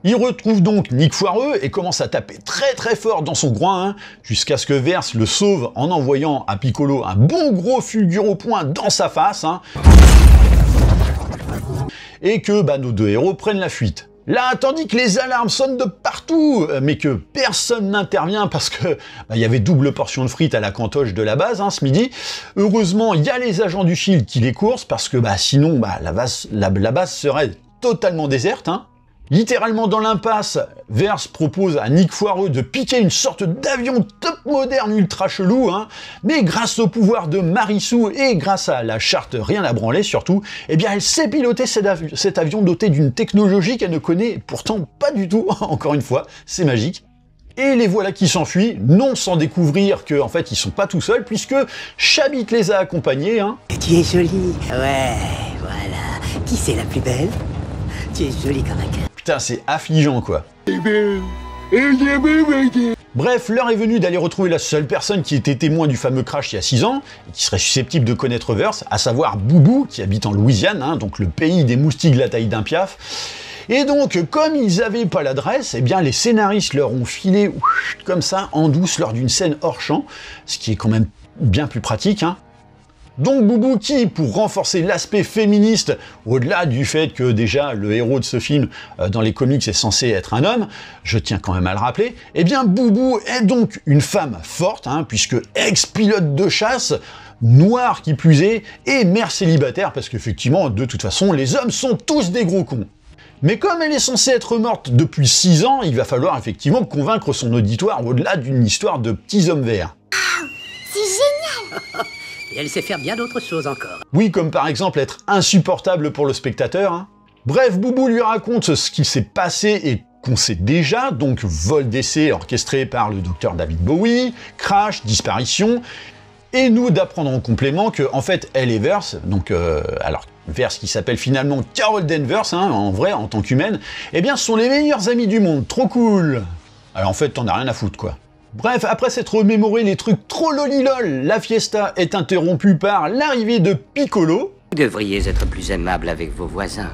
Il retrouve donc Nick Foireux et commence à taper très très fort dans son groin, hein, jusqu'à ce que Verse le sauve en envoyant à Piccolo un bon gros fulgure au poing dans sa face, hein, et que nos deux héros prennent la fuite. Là, tandis que les alarmes sonnent de partout, mais que personne n'intervient parce que il y avait double portion de frites à la cantoche de la base, hein, ce midi. Heureusement, il y a les agents du Shield qui les coursent parce que sinon, la base serait totalement déserte, hein. Littéralement dans l'impasse, Verse propose à Nick Foireux de piquer une sorte d'avion top moderne ultra chelou, hein, mais grâce au pouvoir de Marissou et grâce à la charte rien à branler surtout, eh bien elle sait piloter cet avion doté d'une technologie qu'elle ne connaît pourtant pas du tout, encore une fois, c'est magique. Et les voilà qui s'enfuient, non sans découvrir qu'en fait ils sont pas tout seuls, puisque Chabit les a accompagnés, hein. Tu es jolie. Ouais, voilà. Qui c'est la plus belle? Tu es jolie comme un cœur. Putain, c'est affligeant, quoi. Bref, l'heure est venue d'aller retrouver la seule personne qui était témoin du fameux crash il y a 6 ans, et qui serait susceptible de connaître Verse, à savoir Boubou, qui habite en Louisiane, hein, donc le pays des moustiques de la taille d'un piaf. Et donc, comme ils n'avaient pas l'adresse, eh bien les scénaristes leur ont filé comme ça, en douce, lors d'une scène hors champ, ce qui est quand même bien plus pratique, hein. Donc Boubou qui, pour renforcer l'aspect féministe, au-delà du fait que déjà le héros de ce film dans les comics est censé être un homme, je tiens quand même à le rappeler, eh bien Boubou est donc une femme forte, hein, puisque ex-pilote de chasse, noire qui plus est, et mère célibataire, parce qu'effectivement, de toute façon, les hommes sont tous des gros cons. Mais comme elle est censée être morte depuis 6 ans, il va falloir effectivement convaincre son auditoire au-delà d'une histoire de petits hommes verts. C'est génial. Et elle sait faire bien d'autres choses encore. Oui, comme par exemple être insupportable pour le spectateur, hein. Bref, Boubou lui raconte ce qui s'est passé et qu'on sait déjà, donc vol d'essai orchestré par le docteur David Bowie, crash, disparition, et nous d'apprendre en complément que, en fait, elle et Verse, donc, alors, Verse qui s'appelle finalement Carol Danvers, hein, en vrai, en tant qu'humaine, eh bien, sont les meilleurs amis du monde, trop cool. Alors en fait, t'en as rien à foutre, quoi. Bref, après s'être remémoré les trucs trop lolilol, la fiesta est interrompue par l'arrivée de Piccolo. Vous devriez être plus aimable avec vos voisins.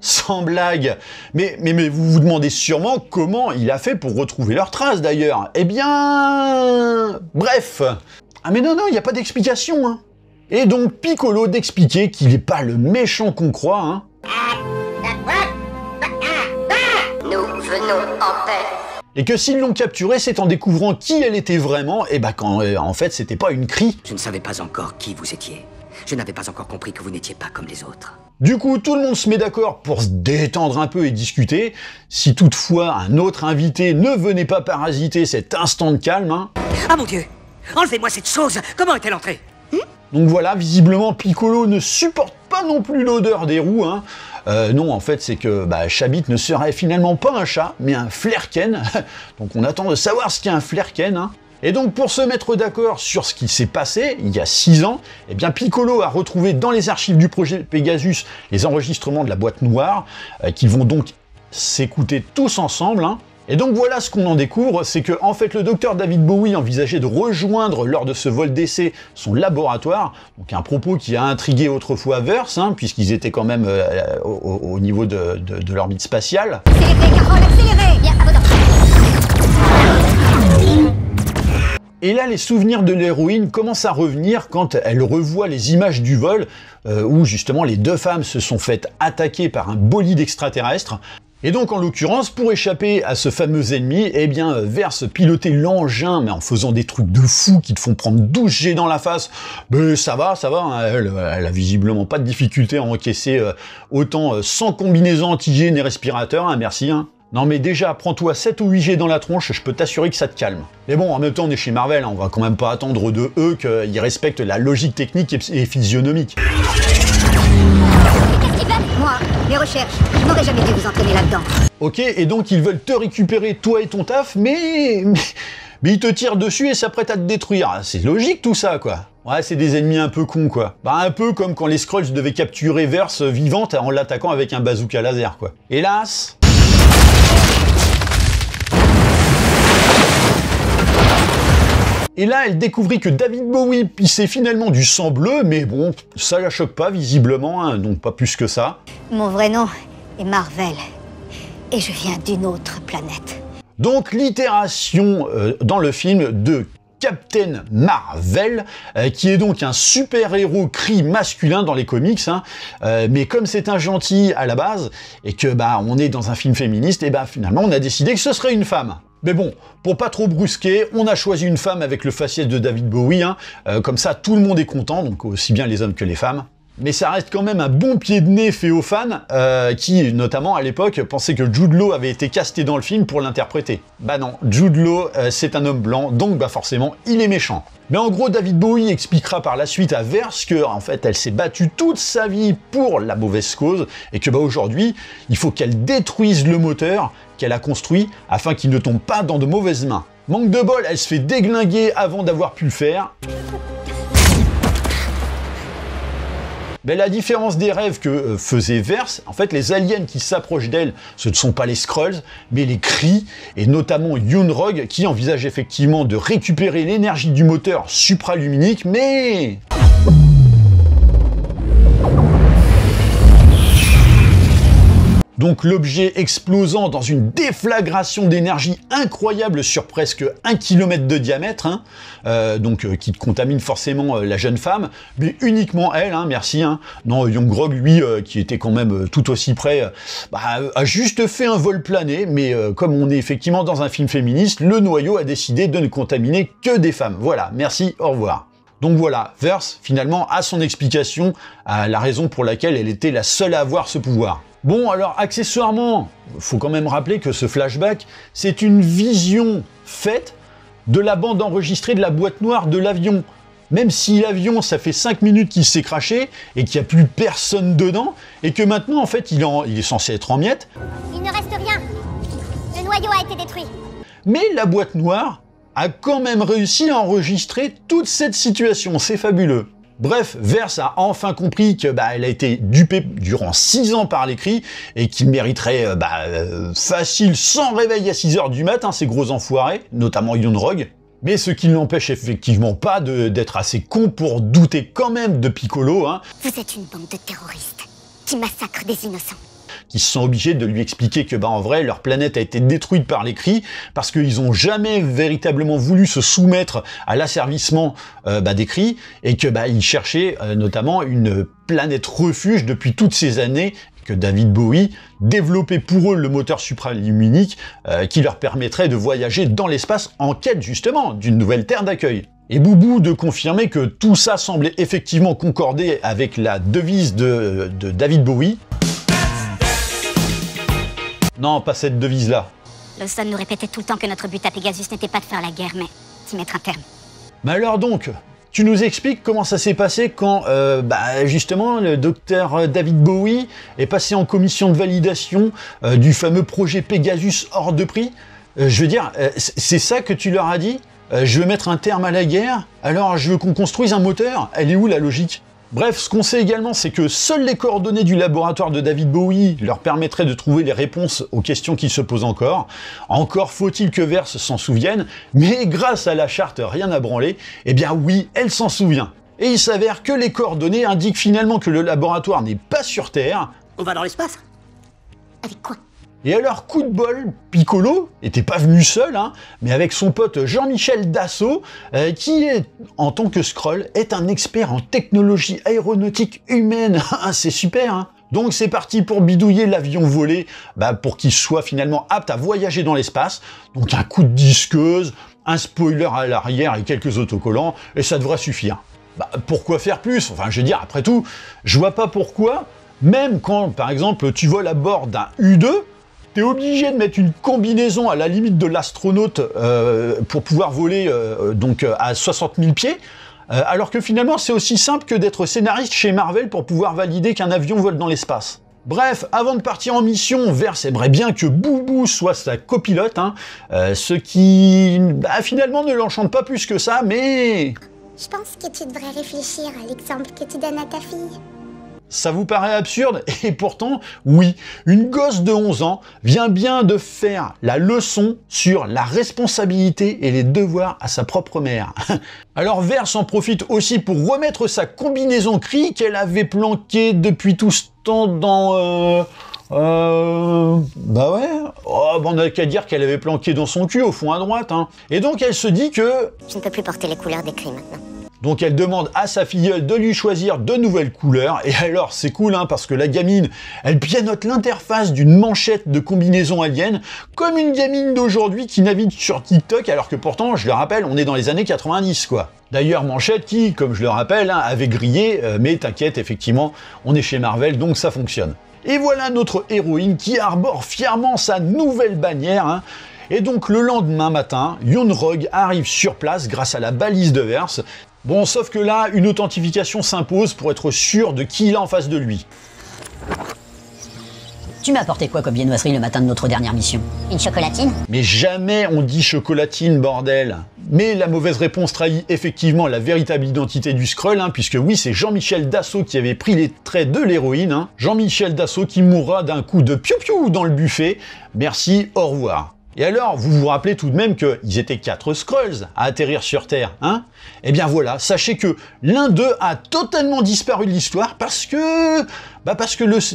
Sans blague. Mais vous vous demandez sûrement comment il a fait pour retrouver leurs traces d'ailleurs. Eh bien... Bref. Ah mais non, il n'y a pas d'explication, hein. Et donc Piccolo d'expliquer qu'il n'est pas le méchant qu'on croit, hein. Nous venons en paix. Et que s'ils l'ont capturée, c'est en découvrant qui elle était vraiment, et quand en fait c'était pas une crie. Je ne savais pas encore qui vous étiez. Je n'avais pas encore compris que vous n'étiez pas comme les autres. Du coup, tout le monde se met d'accord pour se détendre un peu et discuter, si toutefois un autre invité ne venait pas parasiter cet instant de calme, hein. Ah mon Dieu! Enlevez-moi cette chose! Comment est-elle entrée? Donc voilà, visiblement Piccolo ne supporte pas non plus l'odeur des roues, hein. Non, en fait, c'est que Chabit ne serait finalement pas un chat, mais un flerken. Donc on attend de savoir ce qu'est un flerken, hein. Et donc pour se mettre d'accord sur ce qui s'est passé il y a 6 ans, eh bien Piccolo a retrouvé dans les archives du projet Pegasus les enregistrements de la boîte noire, qui vont donc s'écouter tous ensemble, hein. Et donc voilà ce qu'on en découvre, c'est que en fait le docteur David Bowie envisageait de rejoindre lors de ce vol d'essai son laboratoire, donc un propos qui a intrigué autrefois Verse, hein, puisqu'ils étaient quand même au niveau de l'orbite spatiale. Accélérez, Carole, accélérez. Bien, à votre Et là, les souvenirs de l'héroïne commencent à revenir quand elle revoit les images du vol, où justement les deux femmes se sont faites attaquer par un bolide extraterrestre. Et donc, en l'occurrence, pour échapper à ce fameux ennemi, eh bien, Verse pilotait l'engin, mais en faisant des trucs de fou qui te font prendre 12 jets dans la face. Mais ça va, hein, elle a visiblement pas de difficulté à encaisser autant sans combinaison antigène et respirateur, hein, merci, hein. Non mais déjà, prends-toi 7 ou 8 jets dans la tronche, je peux t'assurer que ça te calme. Mais bon, en même temps, on est chez Marvel, hein, on va quand même pas attendre de eux qu'ils respectent la logique technique et physionomique. Qu'est-ce qu'il fait? Moi, les recherches. Je n'aurais jamais dû vous entraîner là-dedans. Ok, et donc ils veulent te récupérer, toi et ton taf, mais ils te tirent dessus et s'apprêtent à te détruire. C'est logique tout ça, quoi. Ouais, c'est des ennemis un peu cons, quoi. Bah, un peu comme quand les Skrulls devaient capturer Verse vivante en l'attaquant avec un bazooka laser, quoi. Hélas... Et là, elle découvrit que David Bowie pissait finalement du sang bleu, mais bon, ça la choque pas visiblement, hein, donc pas plus que ça. Mon vrai nom est Marvel. Et je viens d'une autre planète. Donc l'itération dans le film de Captain Marvel, qui est donc un super-héros cri masculin dans les comics, hein, mais comme c'est un gentil à la base, et que bah on est dans un film féministe, et bah finalement on a décidé que ce serait une femme. Mais bon, pour pas trop brusquer, on a choisi une femme avec le faciès de David Bowie, hein, comme ça tout le monde est content, donc aussi bien les hommes que les femmes. Mais ça reste quand même un bon pied de nez fait aux fans, qui, notamment à l'époque, pensaient que Jude Law avait été casté dans le film pour l'interpréter. Bah non, Jude Law, c'est un homme blanc, donc bah forcément, il est méchant. Mais en gros, David Bowie expliquera par la suite à Verse que, en fait, elle s'est battue toute sa vie pour la mauvaise cause, et que bah aujourd'hui, il faut qu'elle détruise le moteur qu'elle a construit, afin qu'il ne tombe pas dans de mauvaises mains. Manque de bol, elle se fait déglinguer avant d'avoir pu le faire. Mais la différence des rêves que faisait Verse, en fait, les aliens qui s'approchent d'elle, ce ne sont pas les Skrulls, mais les Kree, et notamment Yunrog, qui envisage effectivement de récupérer l'énergie du moteur supraluminique, mais... Donc l'objet explosant dans une déflagration d'énergie incroyable sur presque 1 km de diamètre, hein, qui contamine forcément la jeune femme, mais uniquement elle, hein, merci. Hein. Non, Yunrog, lui, qui était quand même tout aussi près, a juste fait un vol plané, mais comme on est effectivement dans un film féministe, le noyau a décidé de ne contaminer que des femmes. Voilà, merci, au revoir. Donc voilà, Verse, finalement, a son explication à la raison pour laquelle elle était la seule à avoir ce pouvoir. Bon, alors, accessoirement, faut quand même rappeler que ce flashback, c'est une vision faite de la bande enregistrée de la boîte noire de l'avion. Même si l'avion, ça fait 5 minutes qu'il s'est crashé, et qu'il n'y a plus personne dedans, et que maintenant, en fait, il est censé être en miettes. Il ne reste rien. Le noyau a été détruit. Mais la boîte noire a quand même réussi à enregistrer toute cette situation, c'est fabuleux. Bref, Verse a enfin compris que elle a été dupée durant 6 ans par les Kree et qu'il mériterait facile sans réveil à 6 h du matin, ces gros enfoirés, notamment Yunrog. Mais ce qui ne l'empêche effectivement pas d'être assez con pour douter quand même de Piccolo, hein. Vous êtes une bande de terroristes qui massacrent des innocents. Qui se sont obligés de lui expliquer que en vrai leur planète a été détruite par les Kree parce qu'ils ont jamais véritablement voulu se soumettre à l'asservissement des Kree et que ils cherchaient notamment une planète refuge depuis toutes ces années, que David Bowie développait pour eux le moteur supraluminique qui leur permettrait de voyager dans l'espace en quête justement d'une nouvelle terre d'accueil. Et Boubou de confirmer que tout ça semblait effectivement concorder avec la devise de David Bowie. Non, pas cette devise-là. Lawson nous répétait tout le temps que notre but à Pegasus n'était pas de faire la guerre, mais d'y mettre un terme. Mais alors donc, tu nous expliques comment ça s'est passé quand, justement, le docteur David Bowie est passé en commission de validation du fameux projet Pegasus hors de prix. Je veux dire, c'est ça que tu leur as dit? Je veux mettre un terme à la guerre, alors je veux qu'on construise un moteur? Elle est où la logique? Bref, ce qu'on sait également, c'est que seules les coordonnées du laboratoire de David Bowie leur permettraient de trouver les réponses aux questions qui se posent encore. Encore faut-il que Verse s'en souvienne, mais grâce à la charte rien à branler, eh bien oui, elle s'en souvient. Et il s'avère que les coordonnées indiquent finalement que le laboratoire n'est pas sur Terre. On va dans l'espace? Avec quoi? Et alors, coup de bol, Piccolo était pas venu seul, hein, mais avec son pote Jean-Michel Dassault, qui, en tant que Skrull, est un expert en technologie aéronautique humaine. C'est super, hein. Donc c'est parti pour bidouiller l'avion volé, pour qu'il soit finalement apte à voyager dans l'espace. Donc un coup de disqueuse, un spoiler à l'arrière et quelques autocollants, et ça devrait suffire. Pourquoi faire plus? Enfin, je veux dire, après tout, je vois pas pourquoi, même quand, par exemple, tu voles à bord d'un U2, t'es obligé de mettre une combinaison à la limite de l'astronaute pour pouvoir voler à 60 000 pieds, alors que finalement c'est aussi simple que d'être scénariste chez Marvel pour pouvoir valider qu'un avion vole dans l'espace. Bref, avant de partir en mission, Vers aimerait bien que Boubou soit sa copilote, hein, ce qui finalement ne l'enchante pas plus que ça, mais... Je pense que tu devrais réfléchir à l'exemple que tu donnes à ta fille. Ça vous paraît absurde? Et pourtant, oui, une gosse de 11 ans vient bien de faire la leçon sur la responsabilité et les devoirs à sa propre mère. Alors Vers en profite aussi pour remettre sa combinaison Kree qu'elle avait planquée depuis tout ce temps dans... bah ouais, on n'a qu'à dire qu'elle avait planqué dans son cul au fond à droite, hein. Et donc elle se dit que... Je ne peux plus porter les couleurs des Kree maintenant. Donc elle demande à sa filleule de lui choisir de nouvelles couleurs, et alors c'est cool hein, parce que la gamine, elle pianote l'interface d'une manchette de combinaison alien, comme une gamine d'aujourd'hui qui navigue sur TikTok, alors que pourtant, je le rappelle, on est dans les années 90 quoi. D'ailleurs manchette qui, comme je le rappelle, hein, avait grillé, mais t'inquiète, effectivement, on est chez Marvel, donc ça fonctionne. Et voilà notre héroïne qui arbore fièrement sa nouvelle bannière, hein. Et donc le lendemain matin, Yon-Rogg arrive sur place grâce à la balise de Vers. Bon, sauf que là, une authentification s'impose pour être sûr de qui il a en face de lui. Tu m'as apporté quoi comme viennoiserie le matin de notre dernière mission? Une chocolatine? Mais jamais on dit chocolatine, bordel. Mais la mauvaise réponse trahit effectivement la véritable identité du Skrull, hein, puisque oui, c'est Jean-Michel Dassault qui avait pris les traits de l'héroïne. Hein. Jean-Michel Dassault qui mourra d'un coup de piou-piou dans le buffet. Merci, au revoir. Et alors, vous vous rappelez tout de même qu'ils étaient 4 Skrulls à atterrir sur Terre, hein? Eh bien voilà, sachez que l'un d'eux a totalement disparu de l'histoire parce que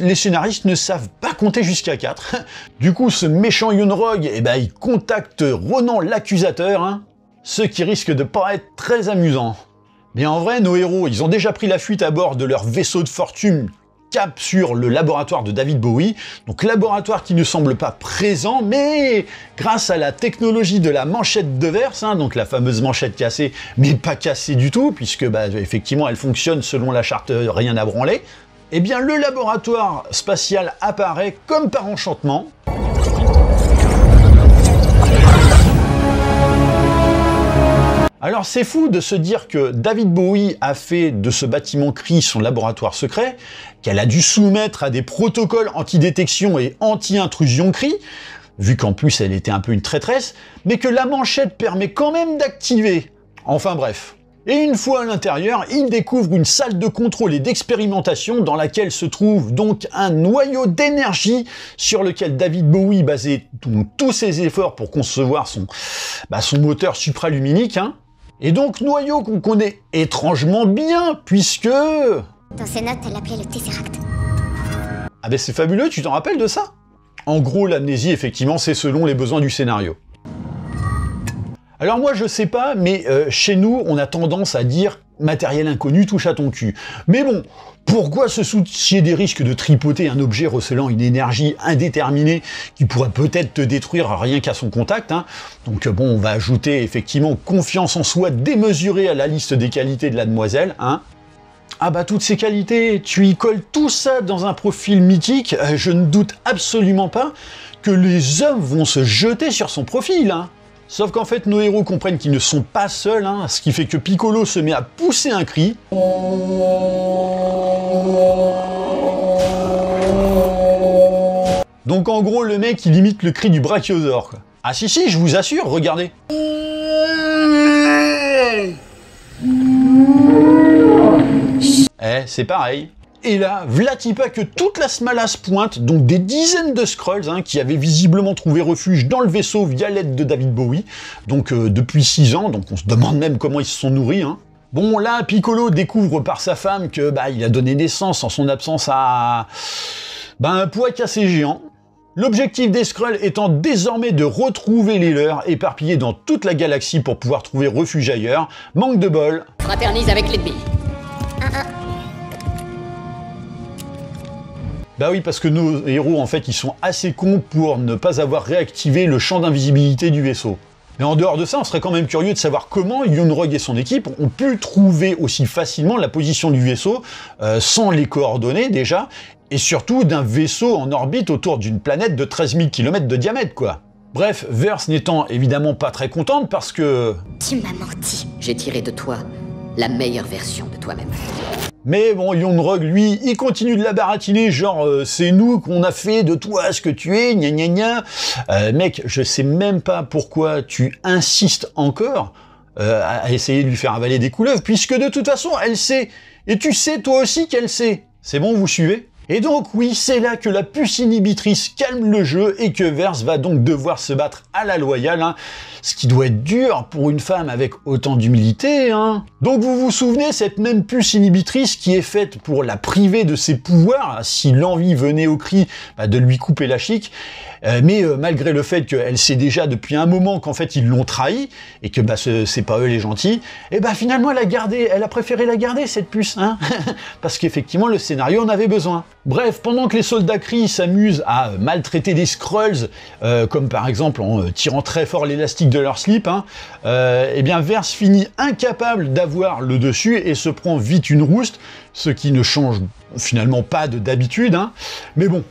les scénaristes ne savent pas compter jusqu'à 4. Du coup, ce méchant Yon-Rogg, eh ben, il contacte Ronan l'accusateur, hein, ce qui risque de pas être très amusant. Mais en vrai, nos héros, ils ont déjà pris la fuite à bord de leur vaisseau de fortune, cap sur le laboratoire de David Bowie, donc laboratoire qui ne semble pas présent, mais grâce à la technologie de la manchette de Vers, hein, donc la fameuse manchette cassée, mais pas cassée du tout, puisque effectivement elle fonctionne selon la charte rien à branler, eh bien le laboratoire spatial apparaît comme par enchantement. Alors c'est fou de se dire que David Bowie a fait de ce bâtiment Kree son laboratoire secret, qu'elle a dû soumettre à des protocoles anti-détection et anti-intrusion Kree, vu qu'en plus elle était un peu une traîtresse, mais que la manchette permet quand même d'activer. Enfin bref. Et une fois à l'intérieur, il découvre une salle de contrôle et d'expérimentation dans laquelle se trouve donc un noyau d'énergie sur lequel David Bowie basait tous ses efforts pour concevoir son moteur supraluminique, hein. Et donc noyau qu'on connaît étrangement bien, puisque... Dans ses notes, elle l'appelait le Tesseract. Ah ben c'est fabuleux, tu t'en rappelles de ça? En gros, l'amnésie, effectivement, c'est selon les besoins du scénario. Alors moi, je sais pas, mais chez nous, on a tendance à dire « matériel inconnu, touche à ton cul ». Mais bon, pourquoi se soucier des risques de tripoter un objet recelant une énergie indéterminée qui pourrait peut-être te détruire rien qu'à son contact, hein? Donc bon, on va ajouter effectivement confiance en soi démesurée à la liste des qualités de la demoiselle, hein? Ah bah toutes ces qualités, tu y colles tout ça dans un profil mythique, je ne doute absolument pas que les hommes vont se jeter sur son profil, hein. Sauf qu'en fait, nos héros comprennent qu'ils ne sont pas seuls, hein, ce qui fait que Piccolo se met à pousser un cri. Donc en gros, le mec, il imite le cri du brachiosaure, quoi. Ah si, je vous assure, regardez. C'est pareil. Et là, v'là-t-il pas que toute la Smalace pointe, donc des dizaines de Skrulls, hein, qui avaient visiblement trouvé refuge dans le vaisseau via l'aide de David Bowie, donc depuis 6 ans, donc on se demande même comment ils se sont nourris, hein. Bon, là, Piccolo découvre par sa femme que il a donné naissance en son absence à un poids cassé géant. L'objectif des Skrulls étant désormais de retrouver les leurs éparpillés dans toute la galaxie pour pouvoir trouver refuge ailleurs. Manque de bol. Fraternise avec l'ennemi. Bah oui, parce que nos héros, en fait, ils sont assez cons pour ne pas avoir réactivé le champ d'invisibilité du vaisseau. Mais en dehors de ça, on serait quand même curieux de savoir comment Yon-Rogg et son équipe ont pu trouver aussi facilement la position du vaisseau, sans les coordonnées déjà, et surtout d'un vaisseau en orbite autour d'une planète de 13 000 km de diamètre, quoi. Bref, Vers n'étant évidemment pas très contente parce que... Tu m'as menti. J'ai tiré de toi la meilleure version de toi-même. Mais bon, Young-Rog, lui, il continue de la baratiner, genre c'est nous qu'on a fait de toi ce que tu es, gna gna gna. Mec, je sais même pas pourquoi tu insistes encore à essayer de lui faire avaler des couleuvres, puisque de toute façon, elle sait. Et tu sais toi aussi qu'elle sait. C'est bon, vous suivez? Et donc oui, c'est là que la puce inhibitrice calme le jeu et que Verse va donc devoir se battre à la loyale, hein, ce qui doit être dur pour une femme avec autant d'humilité. Hein. Donc vous vous souvenez, cette même puce inhibitrice qui est faite pour la priver de ses pouvoirs, si l'envie venait au cri de lui couper la chic, mais malgré le fait qu'elle sait déjà depuis un moment qu'en fait ils l'ont trahi et que c'est pas eux les gentils, et finalement elle a préféré la garder cette puce, hein parce qu'effectivement le scénario en avait besoin. Bref, pendant que les soldats Kree s'amusent à maltraiter des Skrulls, comme par exemple en tirant très fort l'élastique de leur slip, hein, Verse finit incapable d'avoir le dessus et se prend vite une rouste, ce qui ne change finalement pas d'habitude, hein, mais bon.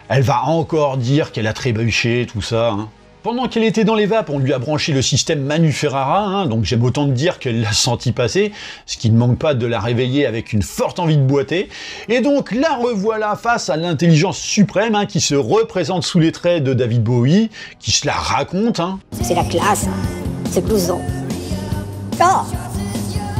Elle va encore dire qu'elle a trébuché, tout ça. Hein. Pendant qu'elle était dans les vapes, on lui a branché le système Manu Ferrara, hein, donc j'aime autant de dire qu'elle l'a senti passer, ce qui ne manque pas de la réveiller avec une forte envie de boiter. Et donc la revoilà face à l'intelligence suprême, hein, qui se représente sous les traits de David Bowie, qui se la raconte. Hein. C'est la classe, ce blouson. Oh,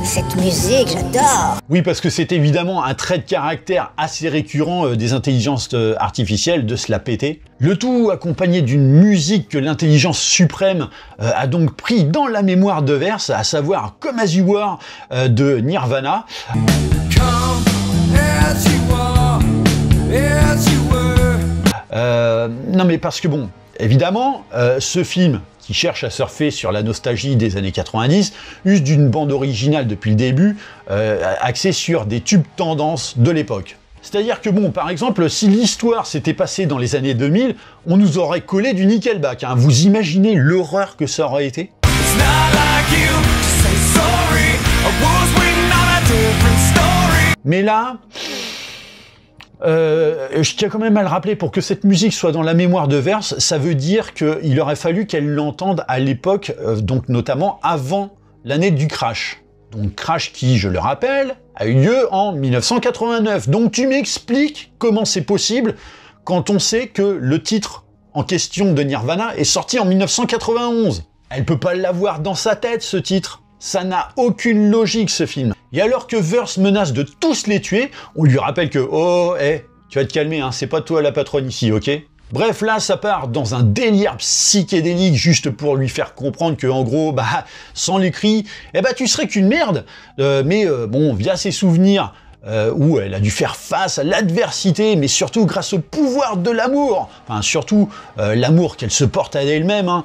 cette musique, j'adore. Oui, parce que c'est évidemment un trait de caractère assez récurrent des intelligences artificielles de se la péter. Le tout accompagné d'une musique que l'intelligence suprême a donc pris dans la mémoire de Verse, à savoir Come As You Are de Nirvana. Non mais parce que bon, évidemment, ce film qui cherche à surfer sur la nostalgie des années 90, use d'une bande originale depuis le début, axée sur des tubes tendances de l'époque. C'est-à-dire que bon, par exemple, si l'histoire s'était passée dans les années 2000, on nous aurait collé du Nickelback. Hein. Vous imaginez l'horreur que ça aurait été? Mais là... je tiens quand même à le rappeler, pour que cette musique soit dans la mémoire de Verse, ça veut dire qu'il aurait fallu qu'elle l'entende à l'époque, donc notamment avant l'année du Crash. Donc Crash qui, je le rappelle, a eu lieu en 1989. Donc tu m'expliques comment c'est possible quand on sait que le titre en question de Nirvana est sorti en 1991. Elle peut pas l'avoir dans sa tête, ce titre. Ça n'a aucune logique, ce film. Et alors que Verse menace de tous les tuer, on lui rappelle que « Oh, tu vas te calmer, hein, c'est pas toi la patronne ici, ok ?» Bref, là, ça part dans un délire psychédélique juste pour lui faire comprendre que, en gros, sans les cris, tu serais qu'une merde. Mais bon, via ses souvenirs, où elle a dû faire face à l'adversité, mais surtout grâce au pouvoir de l'amour, enfin surtout l'amour qu'elle se porte à elle-même, hein,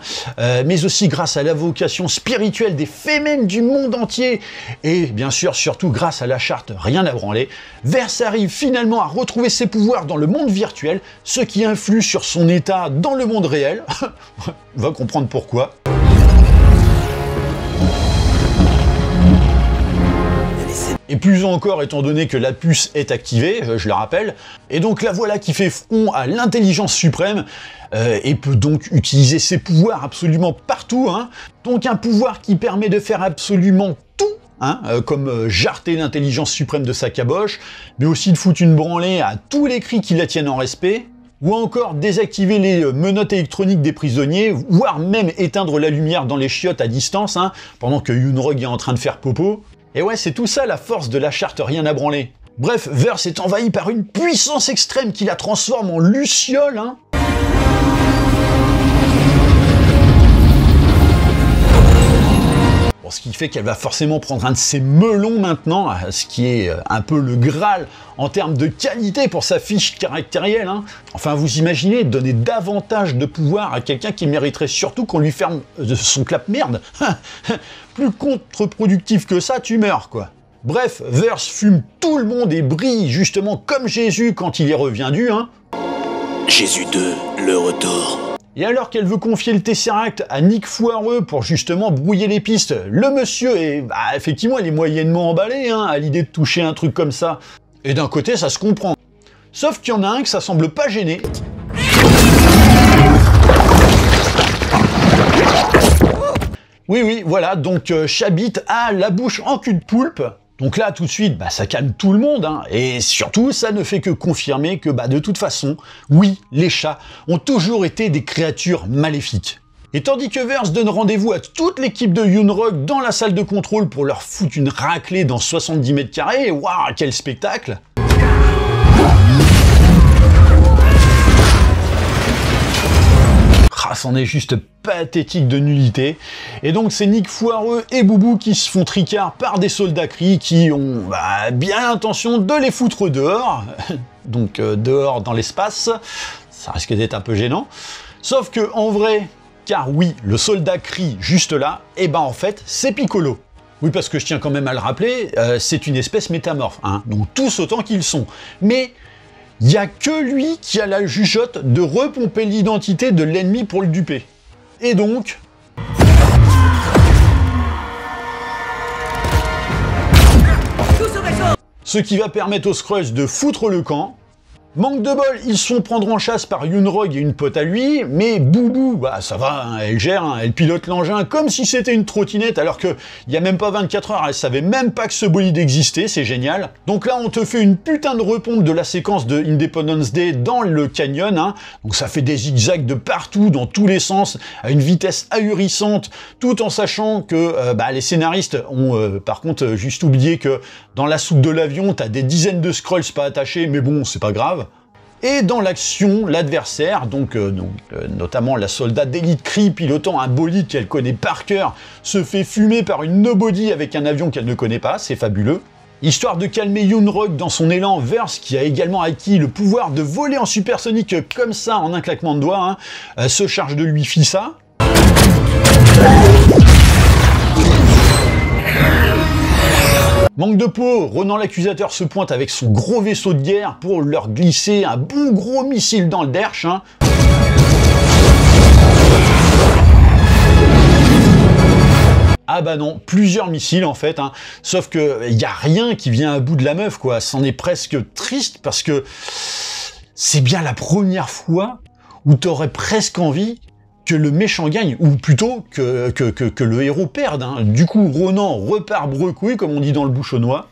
mais aussi grâce à la vocation spirituelle des fémènes du monde entier, et bien sûr surtout grâce à la charte Rien à branler, Verse arrive finalement à retrouver ses pouvoirs dans le monde virtuel, ce qui influe sur son état dans le monde réel. On va comprendre pourquoi. Et plus encore étant donné que la puce est activée, je le rappelle, et donc la voilà qui fait front à l'intelligence suprême, et peut donc utiliser ses pouvoirs absolument partout, hein. Donc un pouvoir qui permet de faire absolument tout, hein, comme jarter l'intelligence suprême de sa caboche, mais aussi de foutre une branlée à tous les cris qui la tiennent en respect, ou encore désactiver les menottes électroniques des prisonniers, voire même éteindre la lumière dans les chiottes à distance, hein, pendant que Yoon-Rog est en train de faire popo. Et ouais, c'est tout ça la force de la charte Rien à branler. Bref, Verse est envahi par une puissance extrême qui la transforme en luciole, hein. Bon, ce qui fait qu'elle va forcément prendre un de ses melons maintenant, ce qui est un peu le Graal en termes de qualité pour sa fiche caractérielle, hein. Enfin, vous imaginez donner davantage de pouvoir à quelqu'un qui mériterait surtout qu'on lui ferme son clap-merde. Plus contre-productif que ça, tu meurs, quoi. Bref, Verse fume tout le monde et brille justement comme Jésus quand il est reviendu, hein. Jésus 2, le retour. Et alors qu'elle veut confier le Tesseract à Nick Foireux pour justement brouiller les pistes, le monsieur est, effectivement, il est moyennement emballé, hein, à l'idée de toucher un truc comme ça. Et d'un côté, ça se comprend. Sauf qu'il y en a un que ça semble pas gêner. Oui, voilà, donc Chabit a la bouche en cul de poulpe, Donc là, tout de suite, ça calme tout le monde, hein, et surtout, ça ne fait que confirmer que de toute façon, oui, les chats ont toujours été des créatures maléfiques. Et tandis que Verse donne rendez-vous à toute l'équipe de Yoon-Rog dans la salle de contrôle pour leur foutre une raclée dans 70 mètres carrés, waouh, quel spectacle! C'en est juste pathétique de nullité. Et donc c'est Nick Foireux et Boubou qui se font tricard par des soldats Kree qui ont bien l'intention de les foutre dehors. Donc dehors dans l'espace, ça risque d'être un peu gênant. Sauf que en vrai, car oui, le soldat Kree juste là, en fait c'est Piccolo. Oui, parce que je tiens quand même à le rappeler, c'est une espèce métamorphe, hein, donc tous autant qu'ils sont. Mais il n'y a que lui qui a la jugeote de repomper l'identité de l'ennemi pour le duper. Et donc... ce qui va permettre aux Skrulls de foutre le camp. Manque de bol, ils se font prendre en chasse par Yoon-Rog et une pote à lui, mais Boubou, ça va, hein, elle gère, hein, elle pilote l'engin comme si c'était une trottinette, alors que il y a même pas 24 heures, elle savait même pas que ce bolide existait, c'est génial. Donc là, on te fait une putain de repompe de la séquence de Independence Day dans le canyon, hein, donc ça fait des zigzags de partout, dans tous les sens, à une vitesse ahurissante, tout en sachant que les scénaristes ont par contre juste oublié que dans la soute de l'avion, t'as des dizaines de Skrulls pas attachés, mais bon, c'est pas grave. Et dans l'action, l'adversaire, notamment la soldat d'élite Kree pilotant un bolide qu'elle connaît par cœur, se fait fumer par une nobody avec un avion qu'elle ne connaît pas, c'est fabuleux. Histoire de calmer Yoon-Rog dans son élan, Verse, qui a également acquis le pouvoir de voler en supersonique comme ça en un claquement de doigts, hein, se charge de lui Fissa. Manque de peau, Ronan l'accusateur se pointe avec son gros vaisseau de guerre pour leur glisser un bon gros missile dans le derche. Hein. Ah bah non, plusieurs missiles en fait, hein. Sauf que y a rien qui vient à bout de la meuf, quoi. C'en est presque triste parce que c'est bien la première fois où t'aurais presque envie que le méchant gagne, ou plutôt que le héros perde. Hein. Du coup, Ronan repart brecouille, comme on dit dans le bouchonnois.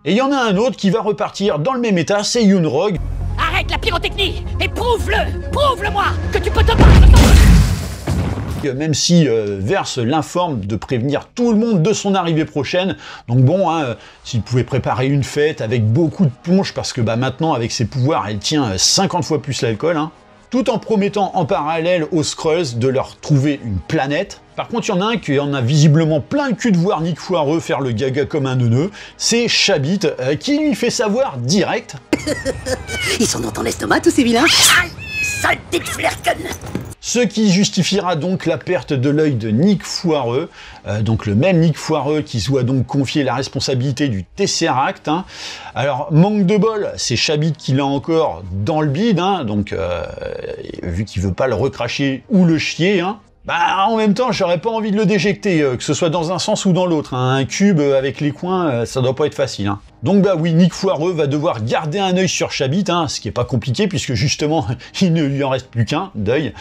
Et il y en a un autre qui va repartir dans le même état, c'est Yoon-Rog. Arrête la pyrotechnie et prouve-le-moi que tu peux te battre. Même si Verse l'informe de prévenir tout le monde de son arrivée prochaine. Donc bon, hein, s'il pouvait préparer une fête avec beaucoup de punch, parce que maintenant, avec ses pouvoirs, elle tient 50 fois plus l'alcool, hein, tout en promettant en parallèle aux Skrulls de leur trouver une planète. Par contre, il y en a un qui en a visiblement plein le cul de voir Nick Foireux faire le gaga comme un neuneu, c'est Chabit, qui lui fait savoir direct... Ils sont dans ton estomac, tous ces vilains. Sale petite flirconne. Ce qui justifiera donc la perte de l'œil de Nick Foireux, donc le même Nick Foireux qui se voit donc confier la responsabilité du Tesseract. Hein. Alors, manque de bol, c'est Chabit qui l'a encore dans le bide, hein, donc vu qu'il veut pas le recracher ou le chier, hein. En même temps, j'aurais pas envie de le déjecter, que ce soit dans un sens ou dans l'autre. Hein. Un cube avec les coins, ça doit pas être facile. Hein. Donc oui, Nick Foireux va devoir garder un œil sur Chabit, hein, ce qui est pas compliqué puisque justement, il ne lui en reste plus qu'un d'œil.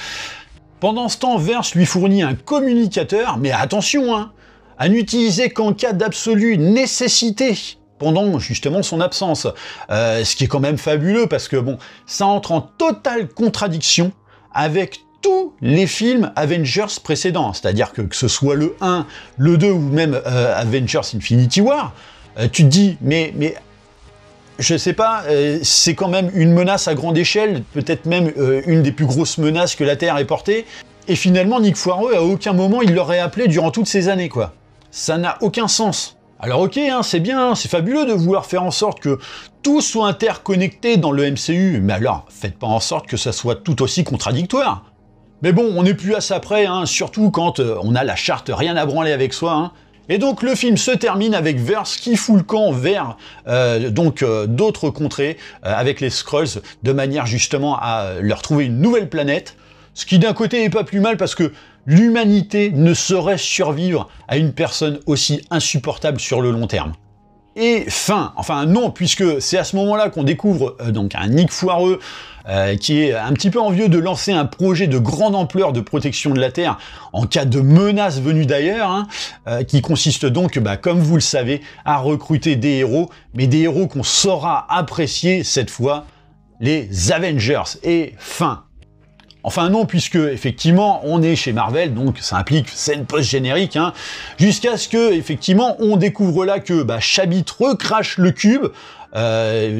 Pendant ce temps, Verse lui fournit un communicateur, mais attention, hein, à n'utiliser qu'en cas d'absolue nécessité, pendant justement son absence. Ce qui est quand même fabuleux parce que bon, ça entre en totale contradiction avec tous les films Avengers précédents, c'est-à-dire que ce soit le 1, le 2 ou même Avengers Infinity War, tu te dis, mais je sais pas, c'est quand même une menace à grande échelle, peut-être même une des plus grosses menaces que la Terre ait portée, et finalement Nick Foireux, à aucun moment il l'aurait appelé durant toutes ces années, quoi. Ça n'a aucun sens. Alors ok, hein, c'est bien, c'est fabuleux de vouloir faire en sorte que tout soit interconnecté dans le MCU, mais alors, faites pas en sorte que ça soit tout aussi contradictoire. Mais bon, on n'est plus à ça près, hein, surtout quand on a la charte rien à branler avec soi. Hein. Et donc le film se termine avec Verse qui fout le camp vers d'autres contrées avec les Skrulls, de manière justement à leur trouver une nouvelle planète. Ce qui d'un côté est pas plus mal parce que l'humanité ne saurait survivre à une personne aussi insupportable sur le long terme. et fin. Enfin non, puisque c'est à ce moment-là qu'on découvre donc un Nick Foireux qui est un petit peu envieux de lancer un projet de grande ampleur de protection de la Terre en cas de menace venue d'ailleurs, hein, qui consiste donc, comme vous le savez, à recruter des héros, mais des héros qu'on saura apprécier cette fois, les Avengers. Et fin. Enfin non, puisque effectivement on est chez Marvel, donc ça implique scène post-générique, hein, jusqu'à ce que effectivement on découvre là que Chabit recrache le cube,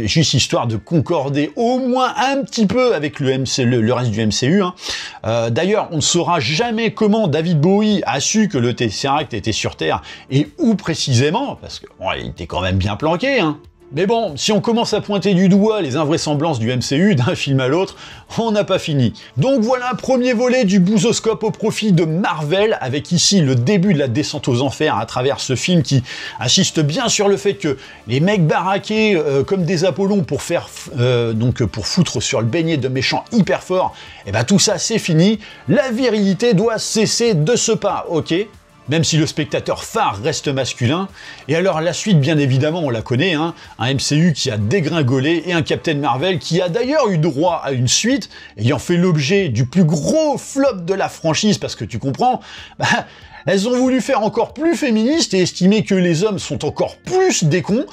juste histoire de concorder au moins un petit peu avec le reste du MCU. Hein. D'ailleurs, on ne saura jamais comment David Bowie a su que le Tesseract était sur Terre et où précisément, parce que bon, il était quand même bien planqué. Hein. Mais bon, si on commence à pointer du doigt les invraisemblances du MCU d'un film à l'autre, on n'a pas fini. Donc voilà, premier volet du bousoscope au profit de Marvel, avec ici le début de la descente aux enfers à travers ce film qui insiste bien sur le fait que les mecs baraqués comme des Apollons pour faire pour foutre sur le beignet de méchants hyper forts, et tout ça c'est fini, la virilité doit cesser de ce pas, ok ? Même si le spectateur phare reste masculin. Et alors la suite, bien évidemment, on la connaît, hein, un MCU qui a dégringolé et un Captain Marvel qui a d'ailleurs eu droit à une suite, ayant fait l'objet du plus gros flop de la franchise, parce que tu comprends, elles ont voulu faire encore plus féministe et estimer que les hommes sont encore plus des cons,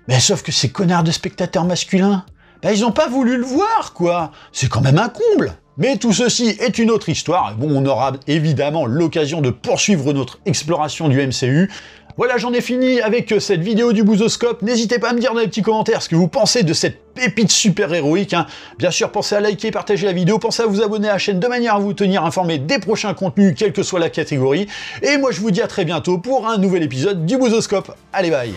mais sauf que ces connards de spectateurs masculins, ils n'ont pas voulu le voir, quoi. C'est quand même un comble. Mais tout ceci est une autre histoire. Bon, on aura évidemment l'occasion de poursuivre notre exploration du MCU. Voilà, j'en ai fini avec cette vidéo du bousoscope. N'hésitez pas à me dire dans les petits commentaires ce que vous pensez de cette pépite super-héroïque. Hein. Bien sûr, pensez à liker, partager la vidéo, pensez à vous abonner à la chaîne de manière à vous tenir informé des prochains contenus, quelle que soit la catégorie. Et moi, je vous dis à très bientôt pour un nouvel épisode du bousoscope. Allez, bye!